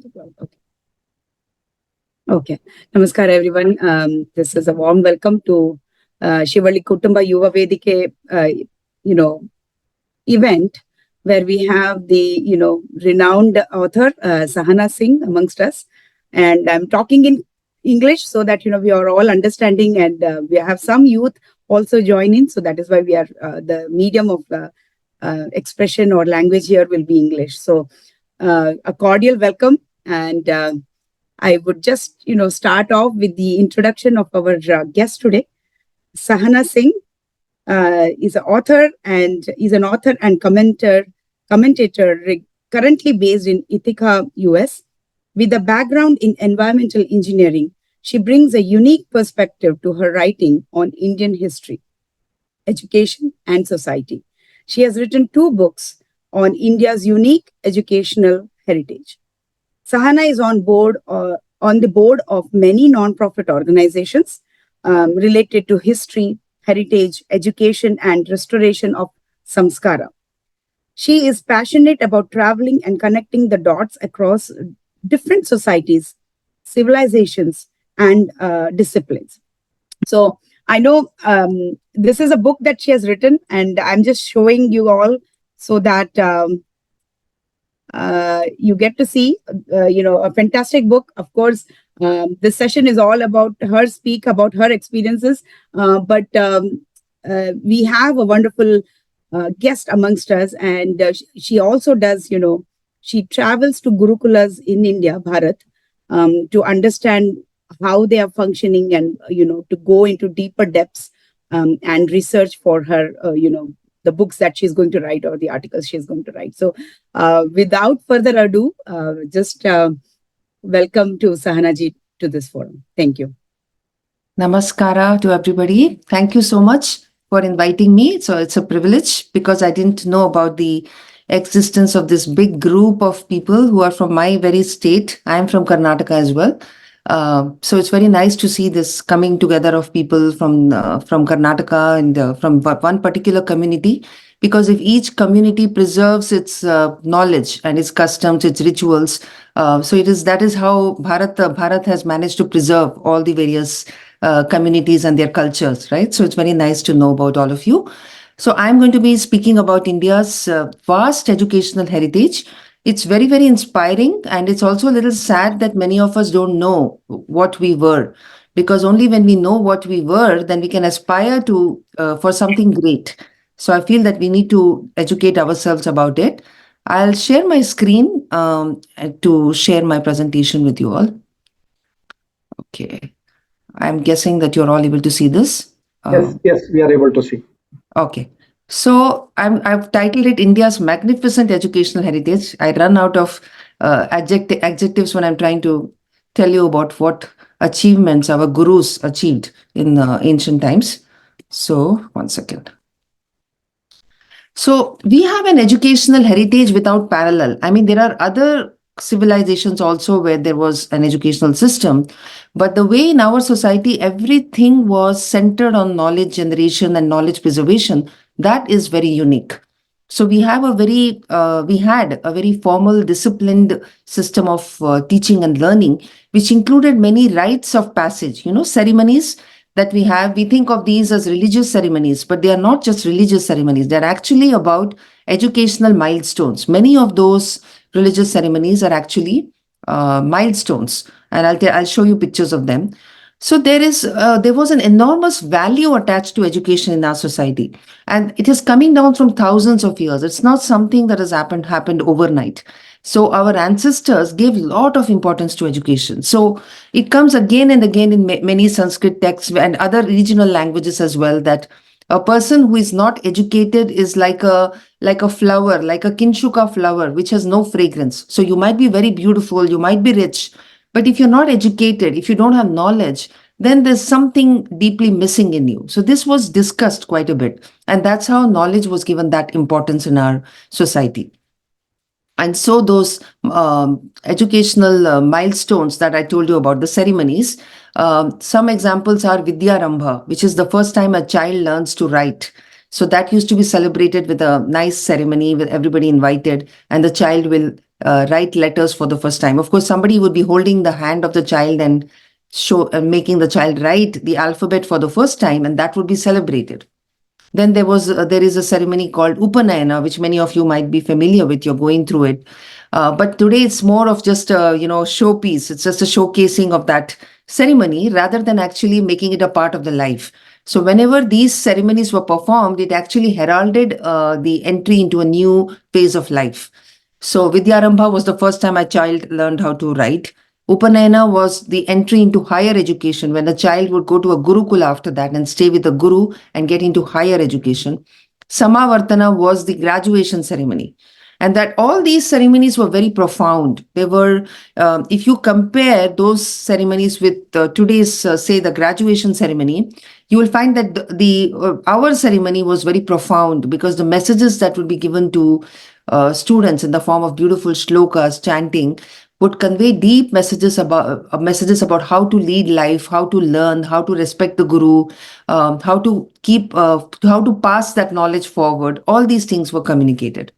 Okay. Okay. Namaskar, everyone. This is a warm welcome to Shivali Kutumba Yuva Vedike, event where we have the, renowned author, Sahana Singh amongst us. And I'm talking in English so that, we are all understanding and we have some youth also join in. So that is why we are, the medium of expression or language here will be English. So a cordial welcome. And I would just, start off with the introduction of our guest today. Sahana Singh is an author and commentator currently based in Ithaca, US. With a background in environmental engineering, she brings a unique perspective to her writing on Indian history, education, and society. She has written 2 books on India's unique educational heritage. Sahana is on the board of many non-profit organizations related to history, heritage, education, and restoration of samskara. She is passionate about traveling and connecting the dots across different societies, civilizations, and disciplines. So I know this is a book that she has written, and I'm just showing you all so that you get to see, a fantastic book. Of course, this session is all about her speak about her experiences, but we have a wonderful guest amongst us, and she also does, she travels to Gurukulas in India, Bharat, to understand how they are functioning and, to go into deeper depths and research for her, the books that she's going to write or the articles she's going to write. So without further ado, just welcome to Sahana ji to this forum. Thank you. Namaskara to everybody. Thank you so much for inviting me. So it's a privilege because I didn't know about the existence of this big group of people who are from my very state. I am from Karnataka as well. So it's very nice to see this coming together of people from Karnataka and from one particular community. Because if each community preserves its knowledge and its customs, its rituals, that is how Bharat has managed to preserve all the various communities and their cultures, right? So it's very nice to know about all of you. So I'm going to be speaking about India's vast educational heritage. It's very, very inspiring, and it's also a little sad that many of us don't know what we were, because only when we know what we were, then we can aspire to for something great. So I feel that we need to educate ourselves about it. I'll share my screen to share my presentation with you all. Okay. I'm guessing that you're all able to see this. Yes, we are able to see. Okay. So I've titled it India's Magnificent Educational Heritage. I run out of adjectives when I'm trying to tell you about what achievements our gurus achieved in ancient times. So, one second. So we have an educational heritage without parallel. I mean, there are other civilizations also where there was an educational system, but the way in our society everything was centered on knowledge generation and knowledge preservation, that is very unique. So we had a very formal, disciplined system of teaching and learning, which included many rites of passage, ceremonies that we have. We think of these as religious ceremonies, but they are not just religious ceremonies. They're actually about educational milestones. Many of those religious ceremonies are actually milestones, and I'll show you pictures of them. So there was an enormous value attached to education in our society, and it is coming down from thousands of years. It's not something that has happened overnight. So our ancestors gave a lot of importance to education. So it comes again and again in many Sanskrit texts and other regional languages as well, that a person who is not educated is like a flower, like a kinshuka flower, which has no fragrance. So you might be very beautiful, you might be rich, but if you're not educated, if you don't have knowledge, then there's something deeply missing in you. So this was discussed quite a bit. And that's how knowledge was given that importance in our society. And so those educational milestones that I told you about, the ceremonies, some examples are Vidyarambha, which is the first time a child learns to write. So that used to be celebrated with a nice ceremony with everybody invited, and the child will write letters for the first time. Of course, somebody would be holding the hand of the child and making the child write the alphabet for the first time, and that would be celebrated. Then there is a ceremony called Upanayana, which many of you might be familiar with. You're going through it, but today it's more of just a showpiece. It's just a showcasing of that ceremony rather than actually making it a part of the life. So whenever these ceremonies were performed, it actually heralded the entry into a new phase of life. So Vidyarambha was the first time a child learned how to write. Upanayana was the entry into higher education, when the child would go to a Gurukula after that and stay with the Guru and get into higher education. Samavartana was the graduation ceremony. And that all these ceremonies were very profound. They were, if you compare those ceremonies with today's, say, the graduation ceremony, you will find that our ceremony was very profound, because the messages that would be given to students in the form of beautiful shlokas, chanting, would convey deep messages about how to lead life, how to learn, how to respect the guru, how to pass that knowledge forward. All these things were communicated.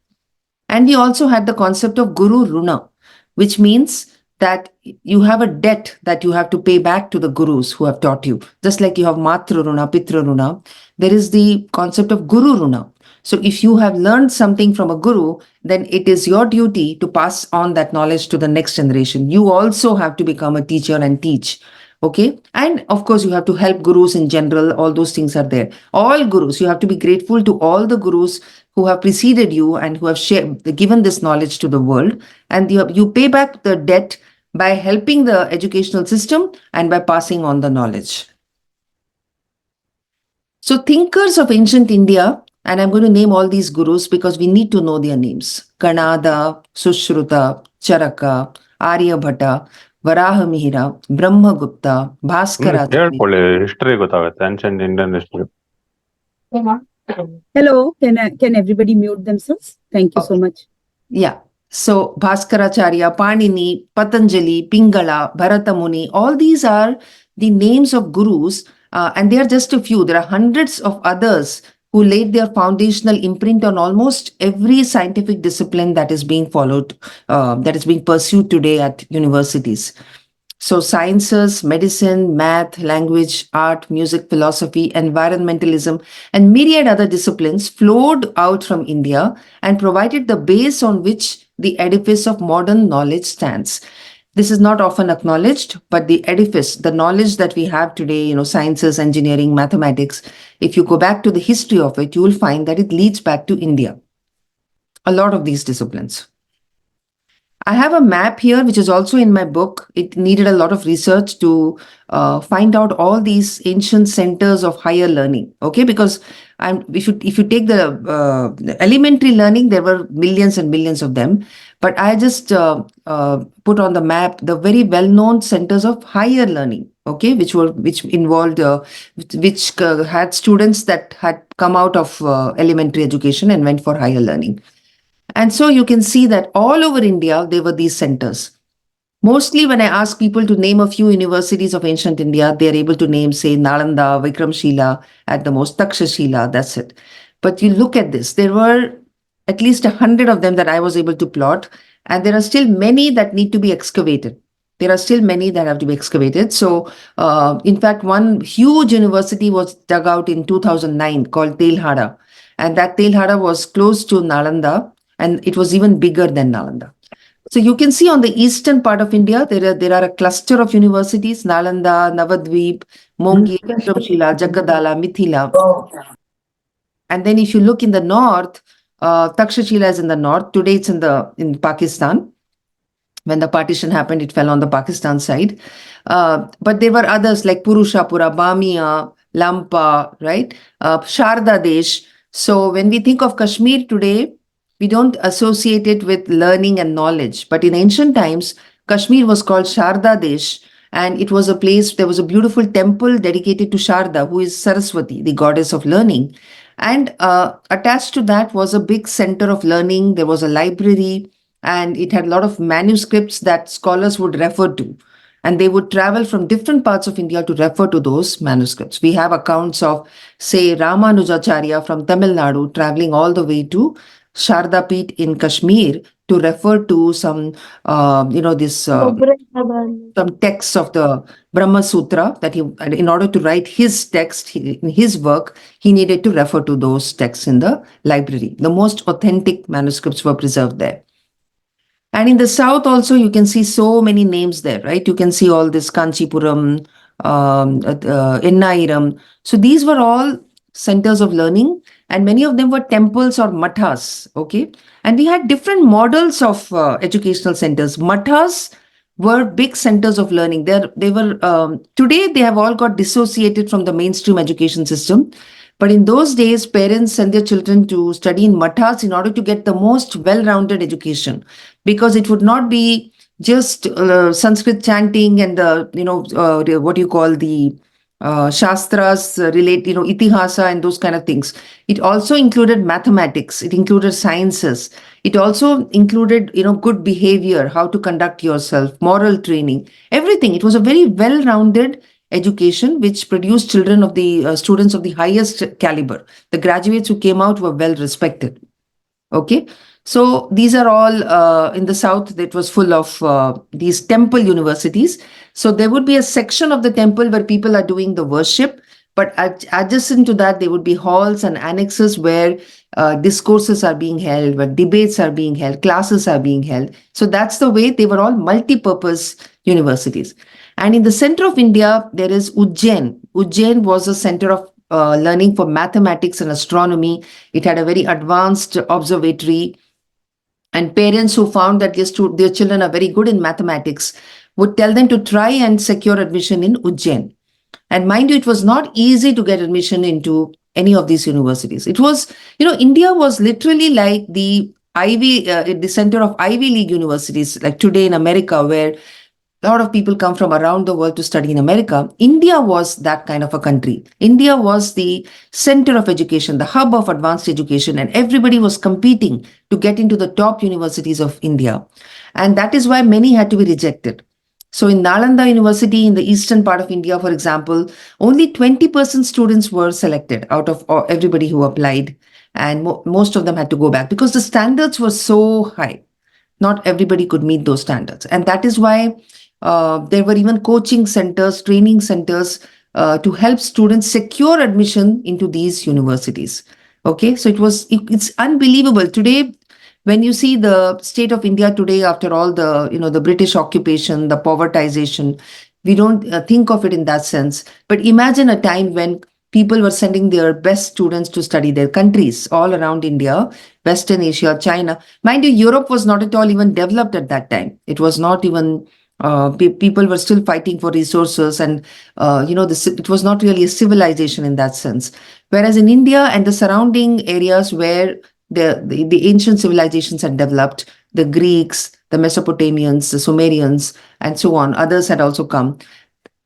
And we also had the concept of Guru Runa, which means that you have a debt that you have to pay back to the gurus who have taught you. Just like you have Matra Runa, Pitra Runa, there is the concept of Guru Runa. So if you have learned something from a guru, then it is your duty to pass on that knowledge to the next generation. You also have to become a teacher and teach. Okay. And of course, you have to help gurus in general. All those things are there. All gurus, you have to be grateful to all the gurus who have preceded you and who have given this knowledge to the world. And you pay back the debt by helping the educational system and by passing on the knowledge. So thinkers of ancient India, and I'm going to name all these gurus because we need to know their names: Kanada, Sushruta, Charaka, Aryabhata, Varahamihira, Brahmagupta, Bhaskara. ಹೇಳ್ಕೊಳ್ಳಿ, history ಗೊತ್ತಾಗುತ್ತೆ, ancient Indian history. Hello, can everybody mute themselves? Thank you so much. Yeah. So Bhaskaracharya, Panini, Patanjali, Pingala, Bharata Muni, all these are the names of gurus, and they are just a few. There are hundreds of others who laid their foundational imprint on almost every scientific discipline that is being followed, that is being pursued today at universities. So sciences, medicine, math, language, art, music, philosophy, environmentalism, and myriad other disciplines flowed out from India and provided the base on which the edifice of modern knowledge stands. This is not often acknowledged, but the edifice, the knowledge that we have today, sciences, engineering, mathematics, if you go back to the history of it, you will find that it leads back to India. A lot of these disciplines. I have a map here, which is also in my book. It needed a lot of research to find out all these ancient centers of higher learning. Okay, because if you take the elementary learning, there were millions and millions of them. But I just put on the map the very well-known centers of higher learning. Okay, which involved which had students that had come out of elementary education and went for higher learning. And so you can see that all over India, there were these centers. Mostly when I ask people to name a few universities of ancient India, they are able to name, say, Nalanda, Vikramshila, at the most, Takshashila, that's it. But you look at this, there were at least 100 of them that I was able to plot, and there are still many that need to be excavated. There are still many that have to be excavated. So, in fact, one huge university was dug out in 2009 called Telhara, and that Telhara was close to Nalanda, and it was even bigger than Nalanda. So you can see on the eastern part of India, there are a cluster of universities: Nalanda, Navadvip, Mongi, Vikramshila, Jagadala, Mithila. And then if you look in the north, Takshashila is in the north. Today it's in Pakistan. When the partition happened, it fell on the Pakistan side. But there were others like Purushapura, Bamia, Lampa, right? Sharda Desh. So when we think of Kashmir today, we don't associate it with learning and knowledge. But in ancient times, Kashmir was called Sharda Desh. And it was a place, there was a beautiful temple dedicated to Sharda, who is Saraswati, the goddess of learning. And attached to that was a big center of learning. There was a library, and it had a lot of manuscripts that scholars would refer to. And they would travel from different parts of India to refer to those manuscripts. We have accounts of, say, Ramanujacharya from Tamil Nadu traveling all the way to Sharda Peeth in Kashmir to refer to some, some texts of the Brahma Sutra that and in order to write his text, in his work, he needed to refer to those texts in the library. The most authentic manuscripts were preserved there. And in the south also, you can see so many names there, right? You can see all this Kanchipuram, Ennairam. So these were all centers of learning, and many of them were temples or mathas, okay? And we had different models of educational centers. Mathas were big centers of learning. They were today they have all got dissociated from the mainstream education system. But in those days, parents sent their children to study in mathas in order to get the most well-rounded education, because it would not be just Sanskrit chanting and what you call the shastras relate, itihasa and those kind of things. It also included mathematics. It included sciences. It also included, good behavior, how to conduct yourself, moral training, everything. It was a very well-rounded education which produced children of the students of the highest caliber. The graduates who came out were well respected. Okay. So these are all in the south. It was full of these temple universities. So there would be a section of the temple where people are doing the worship, but adjacent to that, there would be halls and annexes where discourses are being held, where debates are being held, classes are being held. So that's the way they were all multi-purpose universities. And in the center of India, there is Ujjain. Ujjain was a center of learning for mathematics and astronomy. It had a very advanced observatory. And parents who found that their children are very good in mathematics would tell them to try and secure admission in Ujjain. And mind you, it was not easy to get admission into any of these universities. It was, India was literally like the the center of Ivy League universities, like today in America, where a lot of people come from around the world to study in America. India was that kind of a country. India was the center of education, the hub of advanced education, and everybody was competing to get into the top universities of India. And that is why many had to be rejected. So in Nalanda University in the eastern part of India, for example, only 20% students were selected out of everybody who applied. And most of them had to go back because the standards were so high. Not everybody could meet those standards. And that is why there were even coaching centers, training centers to help students secure admission into these universities. Okay, so it's unbelievable. Today, when you see the state of India today, after all the British occupation, the povertization, we don't think of it in that sense. But imagine a time when people were sending their best students to study their countries all around India, Western Asia, China. Mind you, Europe was not at all even developed at that time. It was not even, people were still fighting for resources, and, it was not really a civilization in that sense. Whereas in India and the surrounding areas where the ancient civilizations had developed, the Greeks, the Mesopotamians, the Sumerians, and so on, others had also come.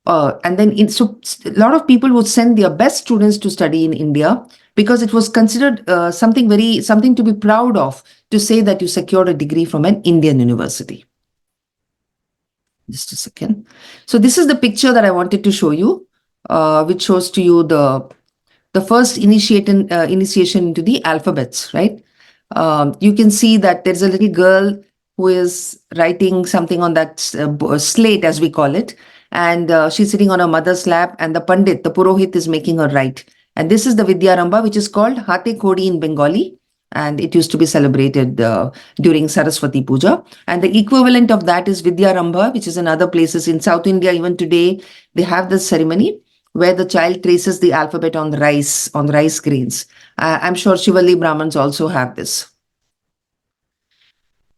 And then so a lot of people would send their best students to study in India because it was considered something to be proud of, to say that you secured a degree from an Indian university. Just a second. So this is the picture that I wanted to show you, which shows to you the first initiation into the alphabets, right? You can see that there's a little girl who is writing something on that slate, as we call it. And she's sitting on her mother's lap, and the Pandit, the Purohit, is making her write. And this is the Vidyarambha, which is called Hate Khodi in Bengali. And it used to be celebrated during Saraswati Puja. And the equivalent of that is Vidyarambha, which is in other places in South India. Even today, they have this ceremony where the child traces the alphabet on rice grains. I'm sure Shivali Brahmins also have this.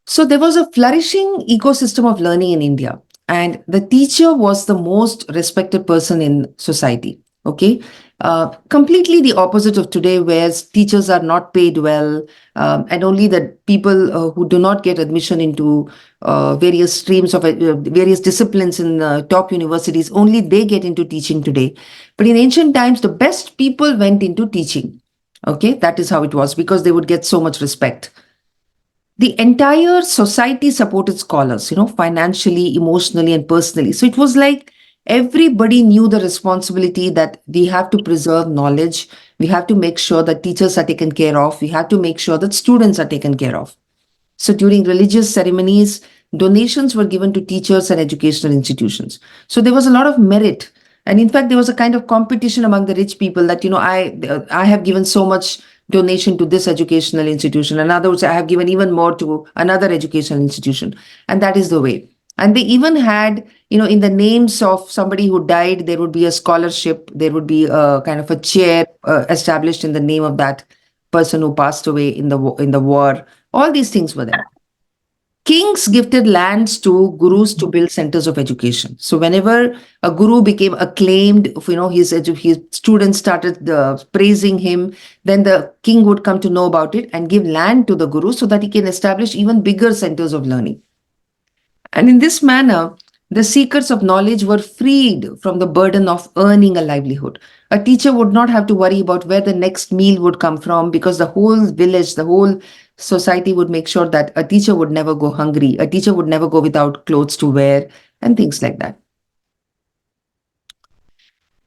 So there was a flourishing ecosystem of learning in India, and the teacher was the most respected person in society. Okay, completely the opposite of today, where teachers are not paid well, and only the people who do not get admission into various streams of various disciplines in top universities, only they get into teaching today. But in ancient times, the best people went into teaching. Okay, that is how it was, because they would get so much respect. The entire society supported scholars, financially, emotionally, and personally. So it was like everybody knew the responsibility that we have to preserve knowledge. We have to make sure that teachers are taken care of. We have to make sure that students are taken care of. So during religious ceremonies, donations were given to teachers and educational institutions. So there was a lot of merit. And in fact, there was a kind of competition among the rich people that, I have given so much donation to this educational institution. In other words, I have given even more to another educational institution. And that is the way. And they even had, in the names of somebody who died, there would be a scholarship, there would be a kind of a chair established in the name of that person who passed away in the war. All these things were there. Kings gifted lands to gurus to build centers of education. So whenever a guru became acclaimed, his students started praising him, then the king would come to know about it and give land to the guru so that he can establish even bigger centers of learning. And in this manner, the seekers of knowledge were freed from the burden of earning a livelihood. A teacher would not have to worry about where the next meal would come from, because the whole village, the whole society would make sure that a teacher would never go hungry, a teacher would never go without clothes to wear, and things like that.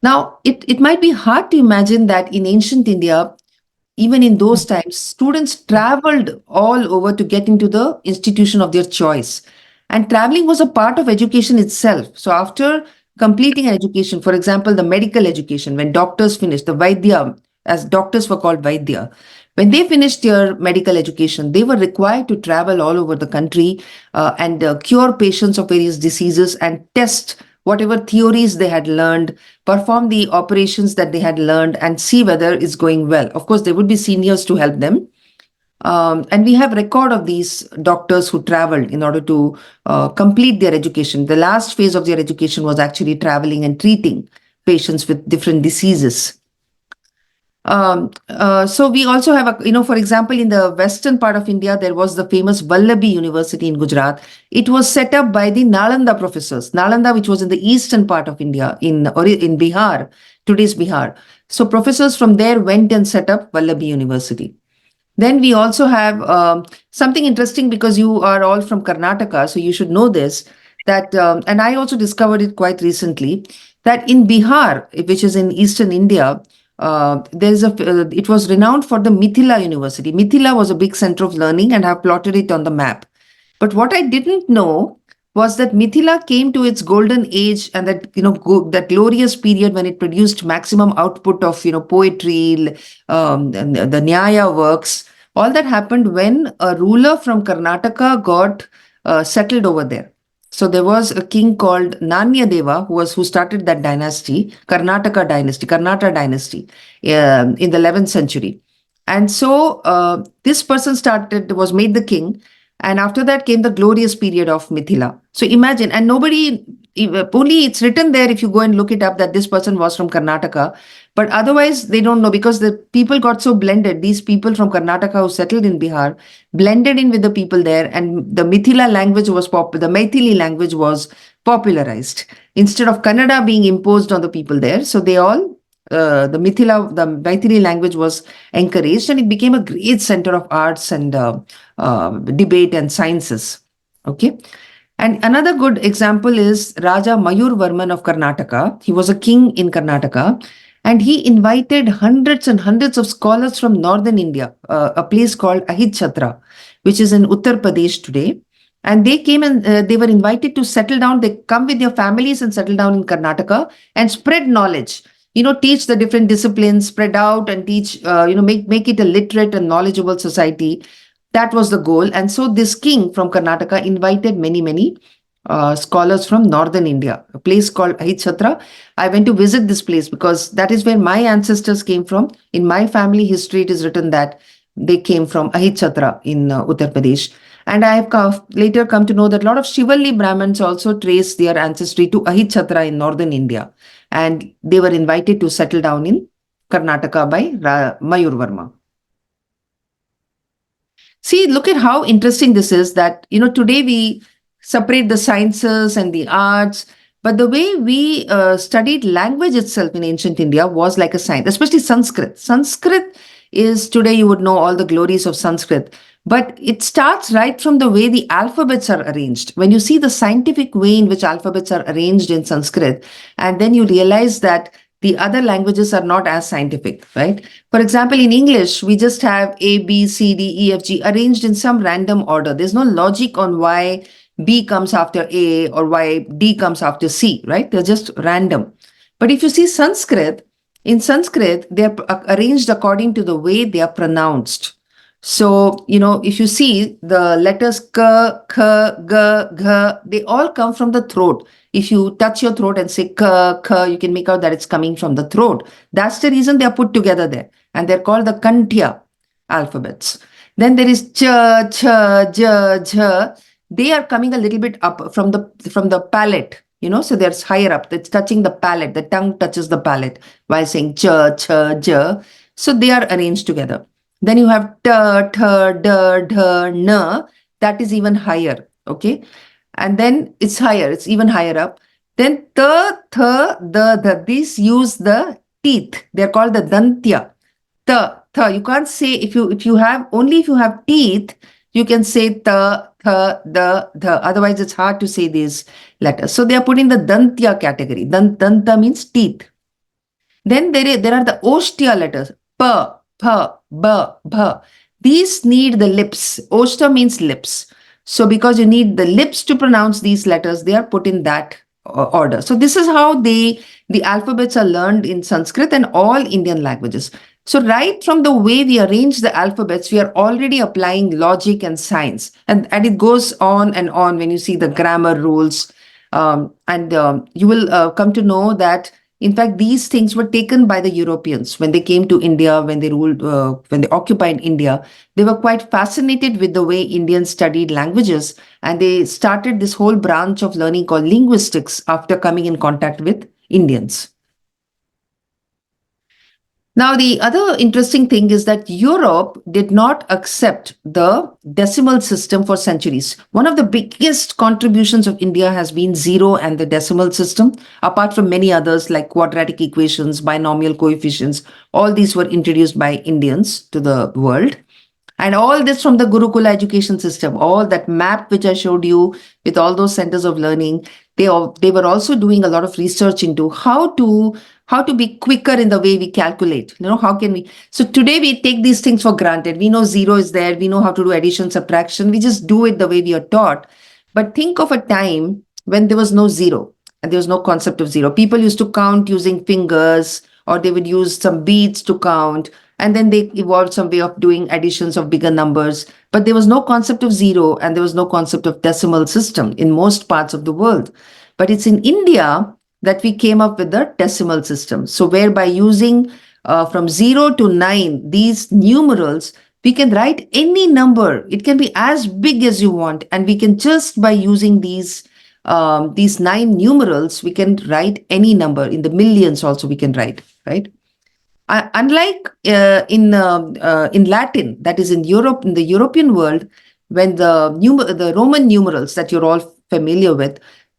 Now, it might be hard to imagine that in ancient India, even in those times, students traveled all over to get into the institution of their choice. And traveling was a part of education itself. So after completing an education, for example, the medical education, when doctors finished, the Vaidya, as doctors were called Vaidya, when they finished their medical education, they were required to travel all over the country and cure patients of various diseases and test whatever theories they had learned, perform the operations that they had learned, and see whether it's going well. Of course, there would be seniors to help them. And we have record of these doctors who traveled in order to complete their education. The last phase of their education was actually traveling and treating patients with different diseases. So we also have, for example, in the western part of India, there was the famous Vallabhi University in Gujarat. It was set up by the Nalanda professors. Nalanda, which was in the eastern part of India, in Bihar, today's Bihar. So professors from there went and set up Vallabhi University. Then we also have something interesting, because you are all from Karnataka, so you should know this, that, and I also discovered it quite recently, that in Bihar, which is in eastern India, it was renowned for the Mithila University. Mithila was a big center of learning, and I've plotted it on the map. But what I didn't know was that Mithila came to its golden age, and that, that glorious period when it produced maximum output of, poetry, and the Nyaya works. All that happened when a ruler from Karnataka got settled over there. So there was a king called Nanyadeva who started that dynasty, Karnataka dynasty, in the 11th century. And so this person was made the king. And after that came the glorious period of Mithila. So imagine, and only it's written there if you go and look it up, that this person was from Karnataka. But otherwise, they don't know, because the people got so blended. These people from Karnataka who settled in Bihar blended in with the people there, and the Mithila language was the Maithili language was popularized instead of Kannada being imposed on the people there. So they all, the Maithili language was encouraged, and it became a great center of arts and debate and sciences. Okay. And another good example is Raja Mayur Varman of Karnataka. He was a king in Karnataka, and he invited hundreds and hundreds of scholars from northern India, a place called Ahidchatra, which is in Uttar Pradesh today. And they came and they were invited to settle down. They come with their families and settle down in Karnataka and spread knowledge. Teach the different disciplines, spread out and teach, make it a literate and knowledgeable society. That was the goal. And so this king from Karnataka invited many scholars from northern India, a place called Ahidchatra. I went to visit this place because that is where my ancestors came from. In my family history, it is written that they came from Ahidchatra in Uttar Pradesh. And I have later come to know that a lot of Shivalli Brahmins also trace their ancestry to Ahidchatra in northern India. And they were invited to settle down in Karnataka by Mayur Varma. See, look at how interesting this is, that, today we separate the sciences and the arts, but the way we studied language itself in ancient India was like a science, especially Sanskrit. Sanskrit is, today you would know all the glories of Sanskrit, but it starts right from the way the alphabets are arranged. When you see the scientific way in which alphabets are arranged in Sanskrit, and then you realize that The other languages are not as scientific, right? For example, in English, we just have A, B, C, D, E, F, G arranged in some random order. There's no logic on why B comes after A or why D comes after C, right? They're just random. But if you see Sanskrit, in Sanskrit, they're arranged according to the way they are pronounced. So, if you see the letters k, k, g, g, they all come from the throat. If you touch your throat and say k, k, you can make out that it's coming from the throat. That's the reason they are put together there. And they're called the Kantya alphabets. Then there is ch, ch, j, j. They are coming a little bit up from the palate, so they're higher up. It's touching the palate. The tongue touches the palate while saying ch, ch, j. So they are arranged together. Then you have t, t, d, d, n. That is even higher, okay? And then it's higher. It's even higher up. Then t, th, the. These use the teeth. They're called the dantya. T, th. You can't say if you have teeth, you can say t, th, the. Otherwise, it's hard to say these letters. So they are put in the dantya category. Danta means teeth. Then there are the oshtiya letters. P, p, b, bh. These need the lips. Oshta means lips. So because you need the lips to pronounce these letters, they are put in that order. So this is how the alphabets are learned in Sanskrit and all Indian languages. So right from the way we arrange the alphabets, we are already applying logic and science. And it goes on and on when you see the grammar rules. You will come to know that in fact, these things were taken by the Europeans when they came to India, when they ruled, when they occupied India. They were quite fascinated with the way Indians studied languages, and they started this whole branch of learning called linguistics after coming in contact with Indians. Now, the other interesting thing is that Europe did not accept the decimal system for centuries. One of the biggest contributions of India has been zero and the decimal system, apart from many others like quadratic equations, binomial coefficients. All these were introduced by Indians to the world. And all this from the Gurukula education system, all that map which I showed you with all those centers of learning, they were also doing a lot of research into how to be quicker in the way we calculate. How can we? So today we take these things for granted. We know zero is there. We know how to do addition, subtraction. We just do it the way we are taught. But think of a time when there was no zero and there was no concept of zero. People used to count using fingers, or they would use some beads to count. And then they evolved some way of doing additions of bigger numbers. But there was no concept of zero and there was no concept of decimal system in most parts of the world. But it's in India that we came up with the decimal system. So whereby using from 0 to 9, these numerals, we can write any number. It can be as big as you want. And we can just by using these 9 numerals, we can write any number. In the millions also we can write, right? Unlike in Latin, that is in Europe, in the European world, when the Roman numerals that you're all familiar with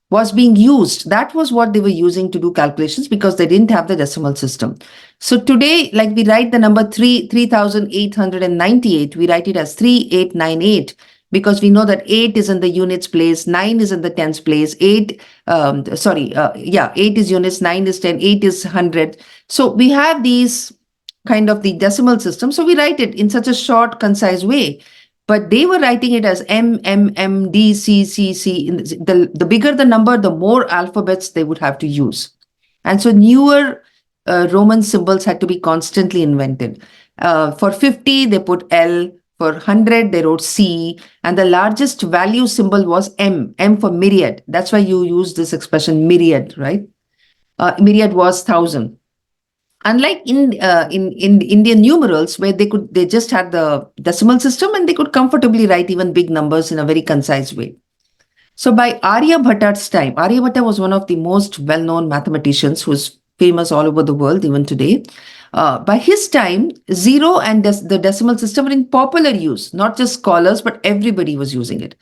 was being used, that was what they were using to do calculations because they didn't have the decimal system. So today, like we write the number 3,898, we write it as 3898 because we know that 8 is in the units place, 9 is in the tens place, 8 is units, 9 is 10, 8 is 100. So we have these kind of the decimal system. So we write it in such a short, concise way. But they were writing it as M, M, M, D, C, C, C. The bigger the number, the more alphabets they would have to use. And so newer Roman symbols had to be constantly invented. For 50, they put L. For 100, they wrote C. And the largest value symbol was M, M for myriad. That's why you use this expression myriad, right? Myriad was 1,000. Unlike in Indian numerals, where they just had the decimal system and they could comfortably write even big numbers in a very concise way. So by Aryabhata's time, Aryabhata was one of the most well-known mathematicians who is famous all over the world even today. By his time, zero and the decimal system were in popular use, not just scholars, but everybody was using it,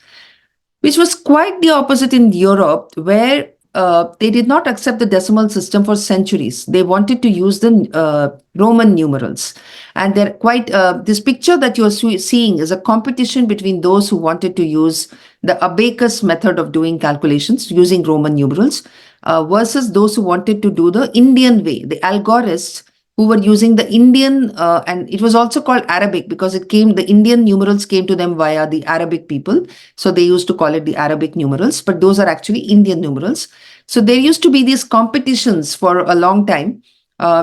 which was quite the opposite in Europe, where they did not accept the decimal system for centuries. They wanted to use the Roman numerals. And they're quite, this picture that you're seeing is a competition between those who wanted to use the abacus method of doing calculations using Roman numerals versus those who wanted to do the Indian way, the algorists who were using the Indian, and it was also called Arabic because the Indian numerals came to them via the Arabic people. So they used to call it the Arabic numerals, but those are actually Indian numerals. So there used to be these competitions for a long time.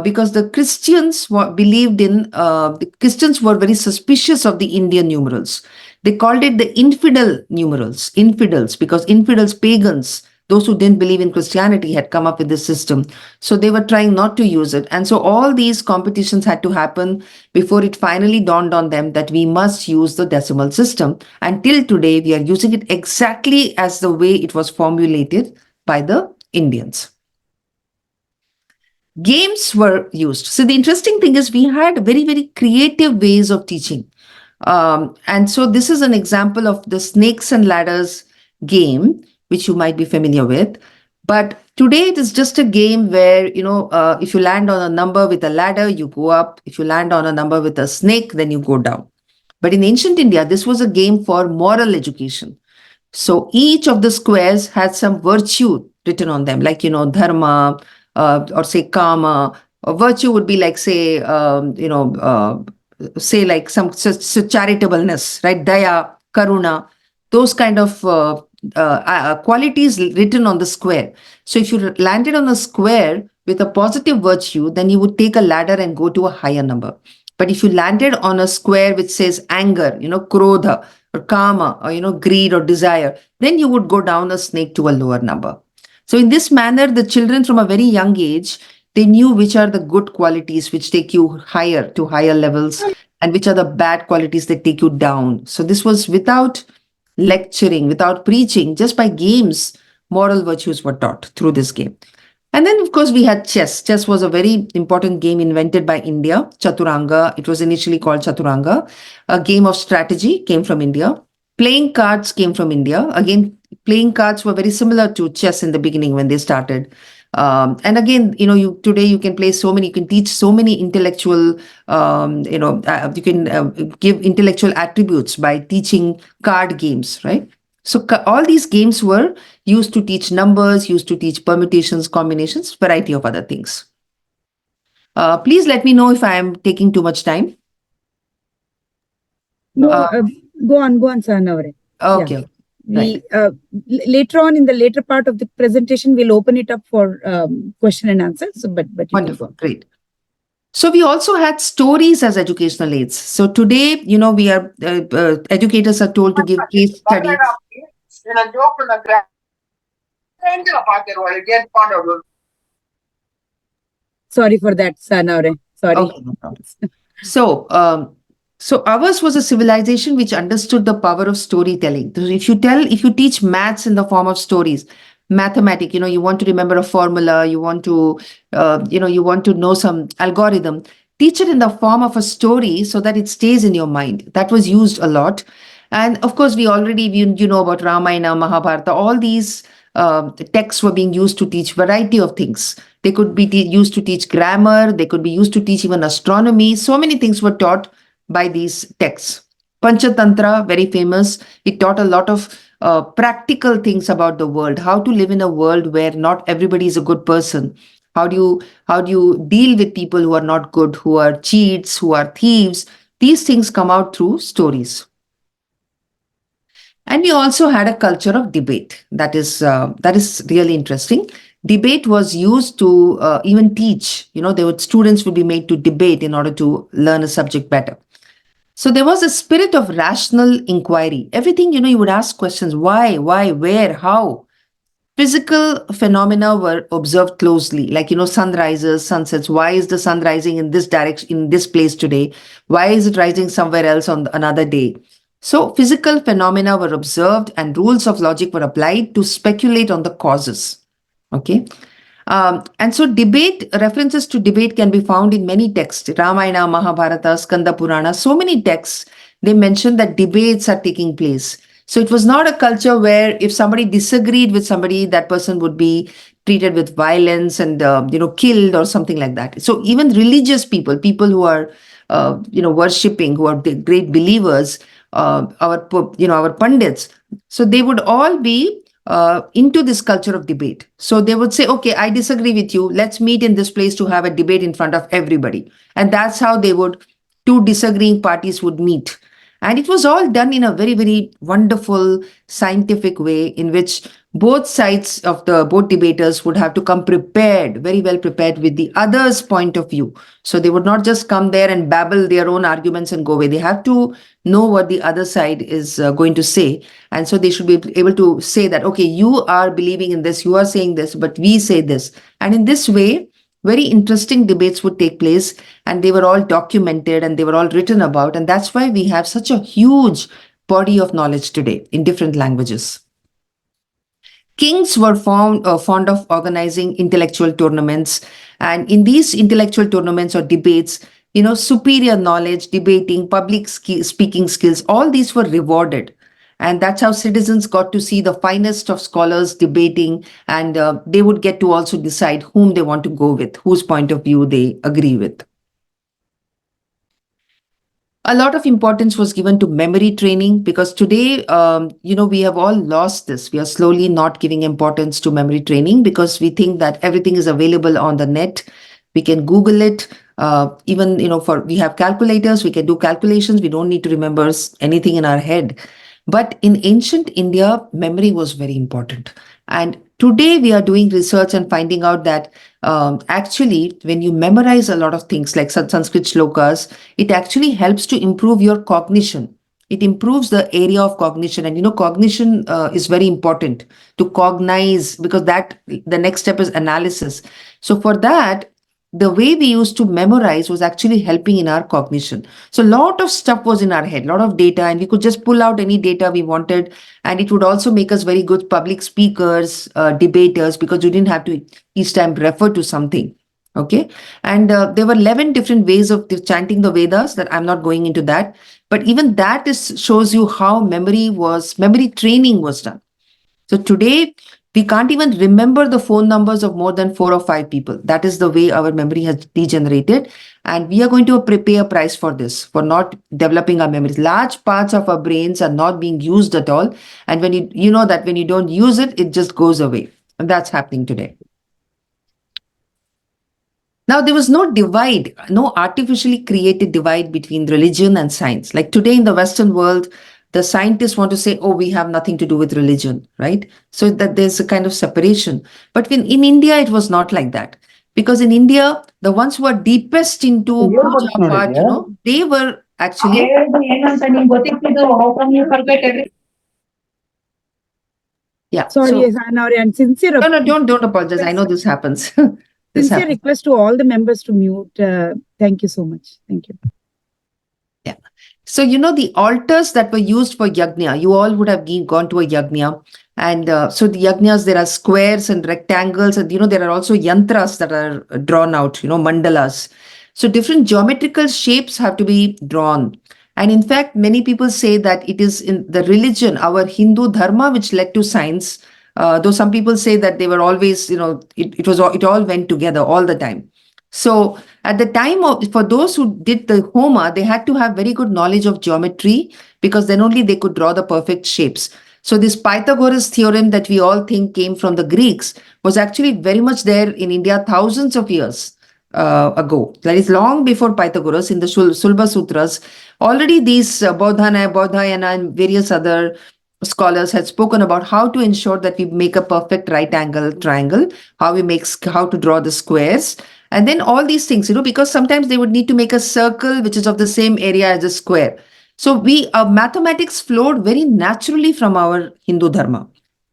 Because the Christians the Christians were very suspicious of the Indian numerals. They called it the infidels, because infidels, pagans, those who didn't believe in Christianity had come up with this system. So they were trying not to use it. And so all these competitions had to happen before it finally dawned on them that we must use the decimal system. Until today, we are using it exactly as the way it was formulated by the Indians. Games were used. So the interesting thing is we had very, very creative ways of teaching. And so this is an example of the snakes and ladders game, which you might be familiar with. But today it is just a game where, if you land on a number with a ladder, you go up. If you land on a number with a snake, then you go down. But in ancient India, this was a game for moral education. So each of the squares had some virtue written on them, like, dharma, or say kama. Or virtue would be like, say, say like some charitableness, right? Daya, karuna, those kind of qualities written on the square. So if you landed on a square with a positive virtue, then you would take a ladder and go to a higher number. But if you landed on a square which says anger, krodha, or kama, or greed or desire, then you would go down a snake to a lower number. So in this manner, the children from a very young age, they knew which are the good qualities which take you higher to higher levels and which are the bad qualities that take you down. So this was without lecturing, without preaching, just by games, moral virtues were taught through this game. And then, of course, we had chess. Chess was a very important game invented by India. Chaturanga, it was initially called Chaturanga. A game of strategy came from India. Playing cards came from India. Again, playing cards were very similar to chess in the beginning when they started. And again, today you can play so many, you can teach so many intellectual, you can give intellectual attributes by teaching card games, right? So all these games were used to teach numbers, used to teach permutations, combinations, variety of other things. Please let me know if I am taking too much time. No, go on, Sahana. Okay. We later on in the later part of the presentation, we'll open it up for question and answers. So, but wonderful, great. So we also had stories as educational aids. So today, we are educators are told to give case studies. Sorry for that, Sahana. Sorry. Okay, no problem. So ours was a civilization which understood the power of storytelling. So if you teach maths in the form of stories, mathematics, you want to remember a formula, you want to know some algorithm, teach it in the form of a story so that it stays in your mind. That was used a lot. And of course, we know about Ramayana, Mahabharata, all these texts were being used to teach variety of things. They could be used to teach grammar. They could be used to teach even astronomy. So many things were taught by these texts. Panchatantra, very famous. It taught a lot of practical things about the world, how to live in a world where not everybody is a good person. How do you deal with people who are not good, who are cheats, who are thieves? These things come out through stories. And we also had a culture of debate. That is really interesting. Debate was used to even teach. Students would be made to debate in order to learn a subject better. So there was a spirit of rational inquiry. Everything, you would ask questions. Why, where, how? Physical phenomena were observed closely, like, sunrises, sunsets. Why is the sun rising in this direction, in this place today? Why is it rising somewhere else on another day? So physical phenomena were observed and rules of logic were applied to speculate on the causes. Okay. And so references to debate can be found in many texts. Ramayana, Mahabharata, Skanda Purana, so many texts, they mention that debates are taking place. So it was not a culture where if somebody disagreed with somebody, that person would be treated with violence and killed or something like that. So even religious people who are worshipping, who are the great believers, our pundits, so they would all be into this culture of debate. So they would say, okay, I disagree with you. Let's meet in this place to have a debate in front of everybody. And that's how two disagreeing parties would meet. And it was all done in a very, very wonderful scientific way in which both sides of both debaters would have to come prepared, very well prepared with the other's point of view. So they would not just come there and babble their own arguments and go away. They have to know what the other side is going to say. And so they should be able to say that, okay, you are believing in this, you are saying this, but we say this. And in this way, very interesting debates would take place, and they were all documented and they were all written about. And that's why we have such a huge body of knowledge today in different languages. Kings were fond of organizing intellectual tournaments. And in these intellectual tournaments or debates, superior knowledge, debating, public speaking skills, all these were rewarded. And that's how citizens got to see the finest of scholars debating, and they would get to also decide whom they want to go with, whose point of view they agree with. A lot of importance was given to memory training because today, we have all lost this. We are slowly not giving importance to memory training because we think that everything is available on the net. We can Google it. Even, we have calculators, we can do calculations. We don't need to remember anything in our head. But in ancient India, memory was very important. And today we are doing research and finding out that actually, when you memorize a lot of things like Sanskrit shlokas, it actually helps to improve your cognition. It improves the area of cognition. And cognition is very important to cognize, because the next step is analysis. So for that, the way we used to memorize was actually helping in our cognition. So a lot of stuff was in our head, a lot of data, and we could just pull out any data we wanted. And it would also make us very good public speakers, debaters, because you didn't have to each time refer to something. Okay. And there were 11 different ways of chanting the Vedas that I'm not going into that. But even that shows you how memory training was done. So today, we can't even remember the phone numbers of more than 4 or 5 people. That is the way our memory has degenerated. And we are going to pay a price for this, for not developing our memories. Large parts of our brains are not being used at all. And when you know that when you don't use it, it just goes away. And that's happening today. Now, there was no divide, no artificially created divide between religion and science. Like today in the Western world, the scientists want to say, oh, we have nothing to do with religion, right? So that there's a kind of separation. But in India, it was not like that. Because in India, the ones who are deepest into puja part, they were actually... Yeah. Sorry, Sahana, and sincere. No, don't apologize. I know this happens. Sincere request to all the members to mute. Thank you so much. Thank you. Yeah. So, the altars that were used for yajna, you all would have gone to a yajna. And so the yajnas, there are squares and rectangles, and, there are also yantras that are drawn out, mandalas. So different geometrical shapes have to be drawn. And in fact, many people say that it is in the religion, our Hindu dharma, which led to science. Though some people say that they were always, it all went together all the time. So at the time for those who did the Homa, they had to have very good knowledge of geometry, because then only they could draw the perfect shapes. So this Pythagoras theorem that we all think came from the Greeks was actually very much there in India thousands of years ago. That is long before Pythagoras. In the Sulba Sutras, already these Bodhayana and various other scholars had spoken about how to ensure that we make a perfect right angle triangle, how to draw the squares, and then all these things, because sometimes they would need to make a circle which is of the same area as a square. So mathematics flowed very naturally from our Hindu dharma.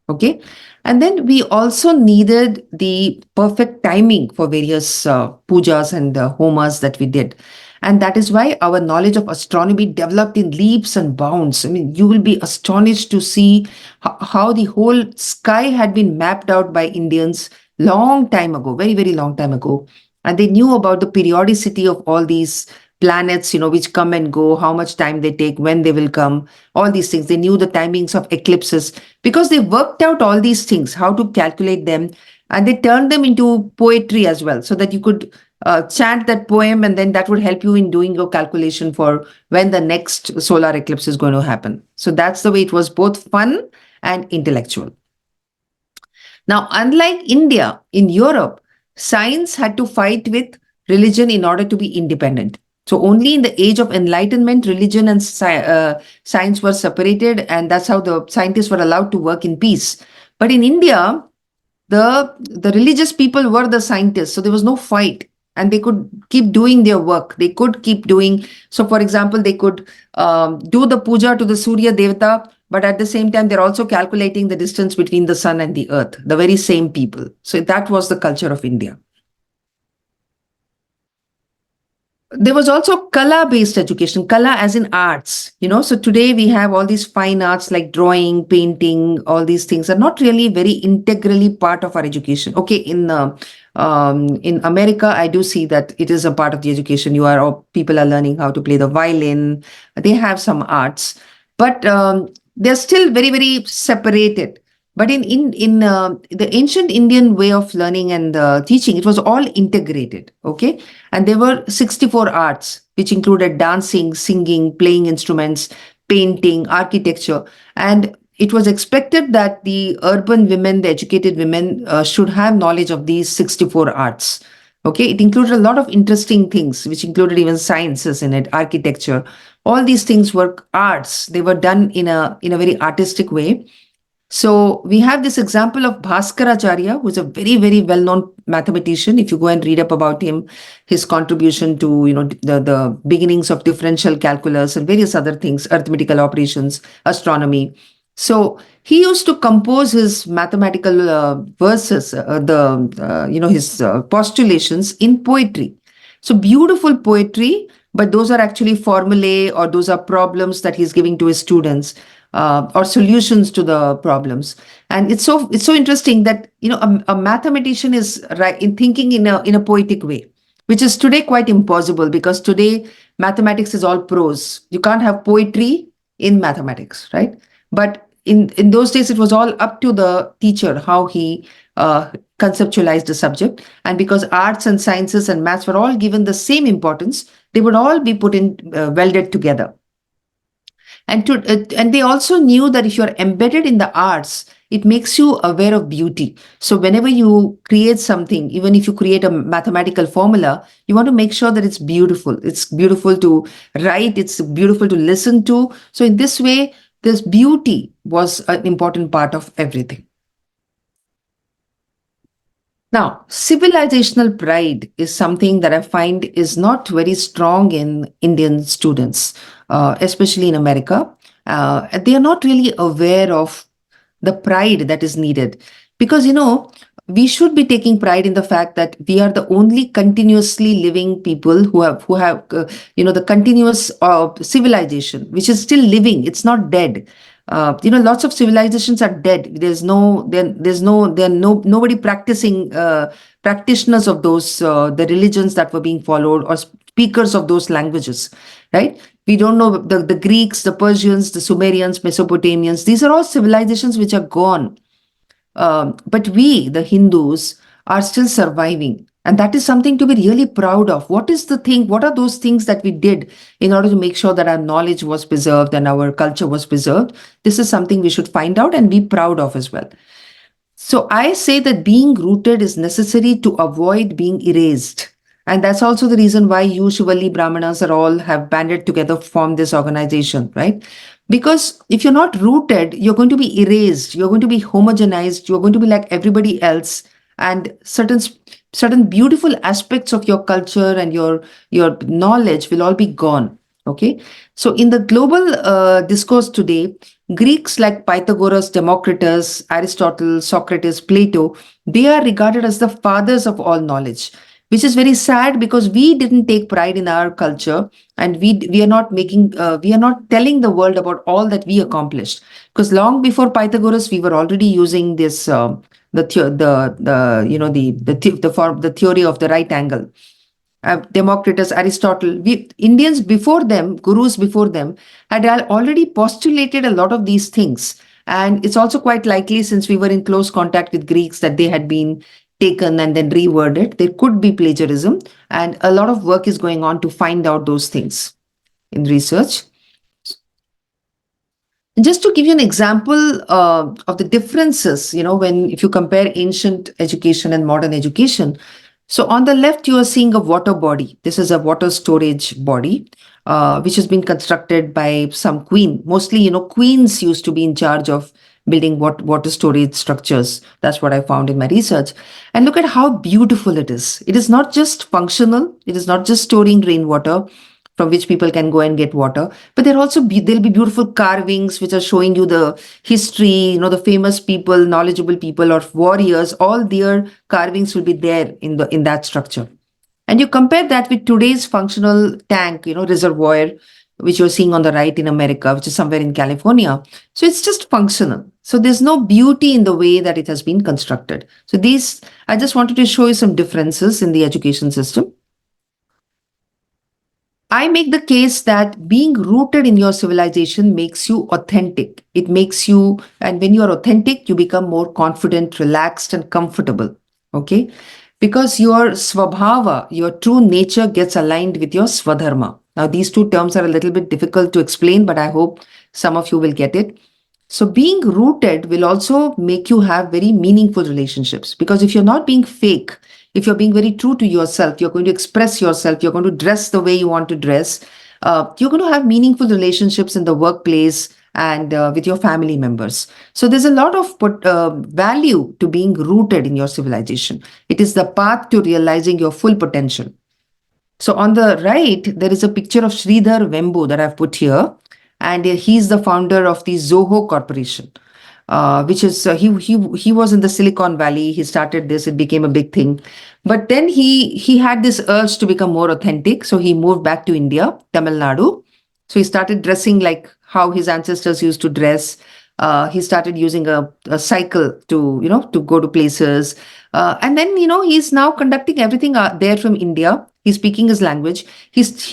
Okay. And then we also needed the perfect timing for various pujas and homas that we did. And that is why our knowledge of astronomy developed in leaps and bounds. I mean, you will be astonished to see how the whole sky had been mapped out by Indians long time ago, very, very long time ago. And they knew about the periodicity of all these planets, which come and go, how much time they take, when they will come, all these things. They knew the timings of eclipses because they worked out all these things, how to calculate them, and they turned them into poetry as well, so that you could chant that poem, and then that would help you in doing your calculation for when the next solar eclipse is going to happen. So that's the way it was, both fun and intellectual. Now, unlike India, in Europe, science had to fight with religion in order to be independent. So only in the age of enlightenment, religion and science were separated, and that's how the scientists were allowed to work in peace. But in India, the religious people were the scientists, so there was no fight, and they could keep doing their work. They could keep doing. So, for example, they could do the puja to the Surya Devata, but at the same time, they're also calculating the distance between the sun and the earth, the very same people. So that was the culture of India. There was also Kala-based education, Kala as in arts, So today we have all these fine arts like drawing, painting, all these things are not really very integrally part of our education. Okay, in America, I do see that it is a part of the education. People are learning how to play the violin. They have some arts, but they're still very, very separated. But in the ancient Indian way of learning and teaching, it was all integrated, okay? And there were 64 arts, which included dancing, singing, playing instruments, painting, architecture. And it was expected that the urban women, the educated women, should have knowledge of these 64 arts, okay? It included a lot of interesting things, which included even sciences in it, architecture. All these things were arts. They were done in a very artistic way. So we have this example of Bhaskaracharya, who is a very, very well-known mathematician. If you go and read up about him, his contribution to the beginnings of differential calculus and various other things, arithmetical operations, astronomy. So he used to compose his mathematical verses, his postulations in poetry. So beautiful poetry, but those are actually formulae, or those are problems that he's giving to his students. Or solutions to the problems. And it's so interesting that a mathematician is right in thinking in a poetic way, which is today quite impossible, because today mathematics is all prose. You can't have poetry in mathematics, right? But in those days, it was all up to the teacher how he conceptualized the subject. And because arts and sciences and maths were all given the same importance, they would all be put in welded together. And they also knew that if you're embedded in the arts, it makes you aware of beauty. So whenever you create something, even if you create a mathematical formula, you want to make sure that it's beautiful. It's beautiful to write. It's beautiful to listen to. So in this way, this beauty was an important part of everything. Now, civilizational pride is something that I find is not very strong in Indian students, especially in America. They are not really aware of the pride that is needed, because, we should be taking pride in the fact that we are the only continuously living people who have the continuous civilization, which is still living. It's not dead. Lots of civilizations are dead. There's nobody practicing, practitioners of those, the religions that were being followed, or speakers of those languages, right? We don't know the Greeks, the Persians, the Sumerians, Mesopotamians. These are all civilizations which are gone. But we, the Hindus, are still surviving. And that is something to be really proud of. What are those things that we did in order to make sure that our knowledge was preserved and our culture was preserved? This is something we should find out and be proud of as well. So I say that being rooted is necessary to avoid being erased. And that's also the reason why you Shivalli Brahmanas have banded together to form this organization, right? Because if you're not rooted, you're going to be erased. You're going to be homogenized. You're going to be like everybody else. And certain beautiful aspects of your culture and your knowledge will all be gone. Okay. So in the global discourse today, Greeks like Pythagoras, Democritus, Aristotle, Socrates, Plato, they are regarded as the fathers of all knowledge, which is very sad, because we didn't take pride in our culture, and we are not telling the world about all that we accomplished. Because long before Pythagoras, we were already using this the theory of the right angle. Democritus, Aristotle, Indians before them, gurus before them, had already postulated a lot of these things. And it's also quite likely, since we were in close contact with Greeks, that they had been taken and then reworded. There could be plagiarism, and a lot of work is going on to find out those things in research. Just to give you an example of the differences, when if you compare ancient education and modern education. So on the left, you are seeing a water body. This is a water storage body, which has been constructed by some queen. Mostly, queens used to be in charge of building water storage structures. That's what I found in my research. And look at how beautiful it is. It is not just functional. It is not just storing rainwater from which people can go and get water, but there'll be beautiful carvings which are showing you the history, the famous people, knowledgeable people, or warriors. All their carvings will be there in that structure. And you compare that with today's functional tank, reservoir, which you're seeing on the right in America, which is somewhere in California. So it's just functional. So there's no beauty in the way that it has been constructed. So I just wanted to show you some differences in the education system. I make the case that being rooted in your civilization makes you authentic. It makes you, and when you are authentic, you become more confident, relaxed, and comfortable. Okay? Because your svabhava, your true nature, gets aligned with your swadharma. Now, these two terms are a little bit difficult to explain, but I hope some of you will get it. So being rooted will also make you have very meaningful relationships, because if you're not being fake, if you're being very true to yourself, you're going to express yourself, you're going to dress the way you want to dress, you're going to have meaningful relationships in the workplace and with your family members. So there's a lot of value to being rooted in your civilization. It is the path to realizing your full potential. So on the right, there is a picture of Sridhar Vembu that I've put here. And he's the founder of the Zoho Corporation, which is he was in the Silicon Valley. He started this; it became a big thing. But then he had this urge to become more authentic, so he moved back to India, Tamil Nadu. So he started dressing like how his ancestors used to dress. He started using a cycle to go to places, and then he's now conducting everything there from India. He's speaking his language. He started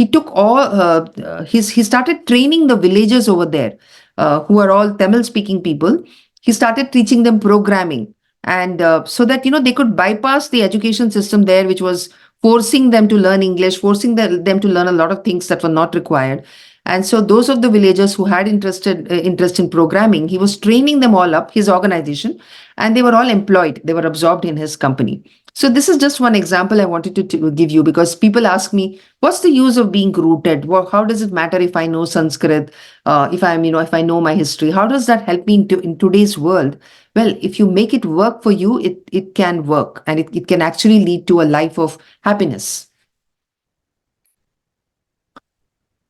training the villagers over there, who are all Tamil speaking people. He started teaching them programming, and so that they could bypass the education system there, which was forcing them to learn English, forcing them to learn a lot of things that were not required. And so those of the villagers who had interest in programming, he was training them all up, his organization, and they were all employed. They were absorbed in his company. So this is just one example I wanted to give you, because people ask me, what's the use of being rooted? How does it matter if I know Sanskrit, if I know my history? How does that help me in today's world? Well, if you make it work for you, it can work, and it can actually lead to a life of happiness.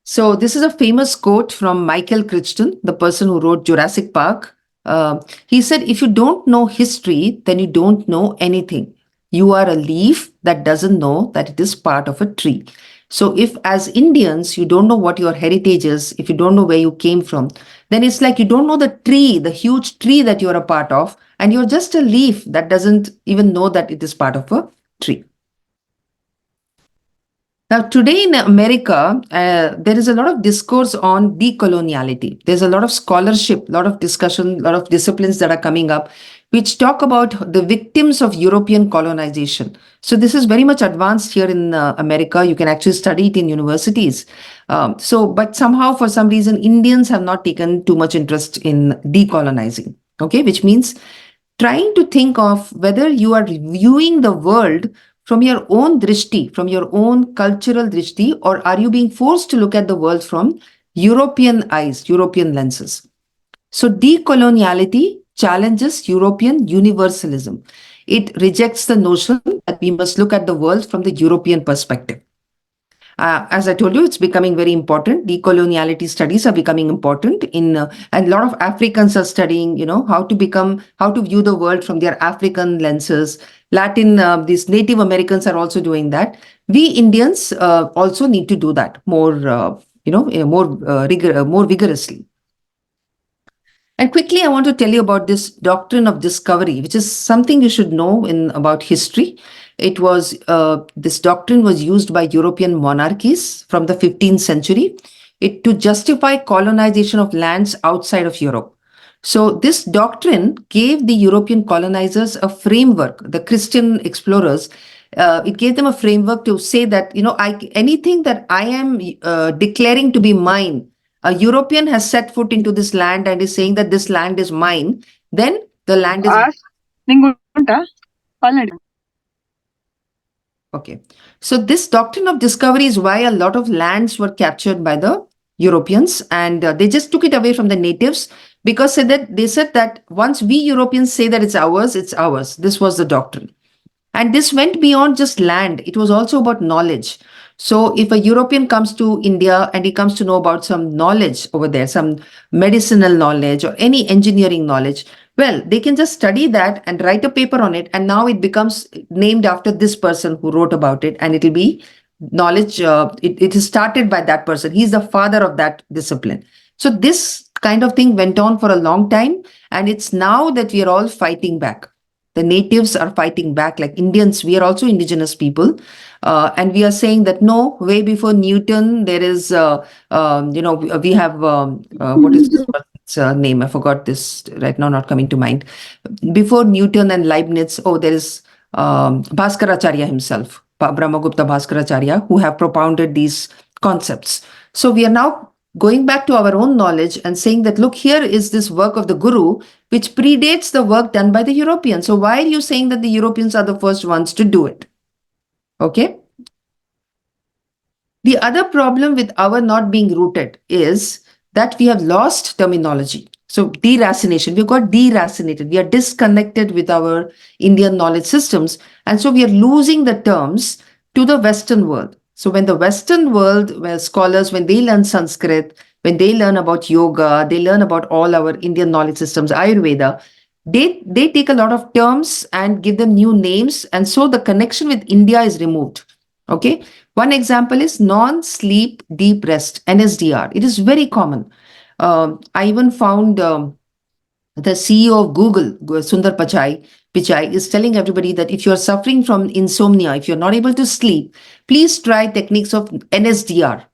So this is a famous quote from Michael Crichton, the person who wrote Jurassic Park. He said, if you don't know history, then you don't know anything. You are a leaf that doesn't know that it is part of a tree. So if as Indians, you don't know what your heritage is, if you don't know where you came from, then it's like you don't know the tree, the huge tree that you're a part of, and you're just a leaf that doesn't even know that it is part of a tree. Now, today in America, there is a lot of discourse on decoloniality. There's a lot of scholarship, a lot of discussion, a lot of disciplines that are coming up, which talk about the victims of European colonization. So this is very much advanced here in America. You can actually study it in universities. But somehow, for some reason, Indians have not taken too much interest in decolonizing. Okay, which means trying to think of whether you are viewing the world from your own drishti, from your own cultural drishti, or are you being forced to look at the world from European eyes, European lenses? So decoloniality challenges European universalism. It rejects the notion that we must look at the world from the European perspective. As I told you, it's becoming very important. Decoloniality studies are becoming important and a lot of Africans are studying, how to view the world from their African lenses. These Native Americans are also doing that. We Indians also need to do that more vigorously. And quickly, I want to tell you about this doctrine of discovery, which is something you should know in about history. It was this doctrine was used by European monarchies from the 15th century to justify colonization of lands outside of Europe. So this doctrine gave the European colonizers a framework, the Christian explorers. It gave them a framework to say that, anything that I am declaring to be mine, a European has set foot into this land and is saying that this land is mine, then the land is okay. So this doctrine of discovery is why a lot of lands were captured by the Europeans, and they just took it away from the natives because they said that once we Europeans say that it's ours, it's ours. This was the doctrine. And this went beyond just land. It was also about knowledge. So if a European comes to India and he comes to know about some knowledge over there, some medicinal knowledge or any engineering knowledge, well, they can just study that and write a paper on it. And now it becomes named after this person who wrote about it. And it'll be knowledge. It is started by that person. He's the father of that discipline. So this kind of thing went on for a long time. And it's now that we are all fighting back. The natives are fighting back, like Indians. We are also indigenous people. And we are saying that no, way before Newton, there is, we have, what is this person's name? I forgot this right now, not coming to mind. Before Newton and Leibniz, there is Bhaskaracharya himself, Brahmagupta Bhaskaracharya, who have propounded these concepts. So we are now going back to our own knowledge and saying that, look, here is this work of the Guru, which predates the work done by the Europeans. So why are you saying that the Europeans are the first ones to do it? Okay. The other problem with our not being rooted is that we have lost terminology. So deracination, we've got deracinated. We are disconnected with our Indian knowledge systems. And so we are losing the terms to the Western world. So when the Western world, where scholars, when they learn Sanskrit, when they learn about yoga, they learn about all our Indian knowledge systems, Ayurveda, they take a lot of terms and give them new names. And so the connection with India is removed. Okay. One example is non-sleep deep rest, NSDR. It is very common. I even found the CEO of Google, Sundar Pichai, is telling everybody that if you're suffering from insomnia, if you're not able to sleep, please try techniques of NSDR.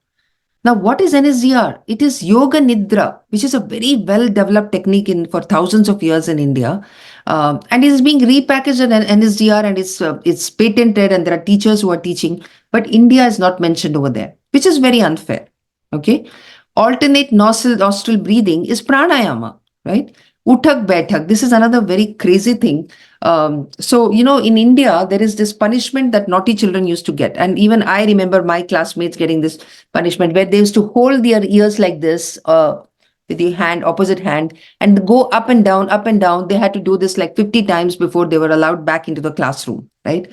Now, what is NSDR? It is Yoga Nidra, which is a very well-developed technique for thousands of years in India. And it is being repackaged in NSDR, and it's patented, and there are teachers who are teaching. But India is not mentioned over there, which is very unfair. Okay. Alternate nostril breathing is pranayama, right? Uthak Baithak. This is another very crazy thing. So, in India, there is this punishment that naughty children used to get. And even I remember my classmates getting this punishment where they used to hold their ears like this with the opposite hand, and go up and down, up and down. They had to do this like 50 times before they were allowed back into the classroom, right?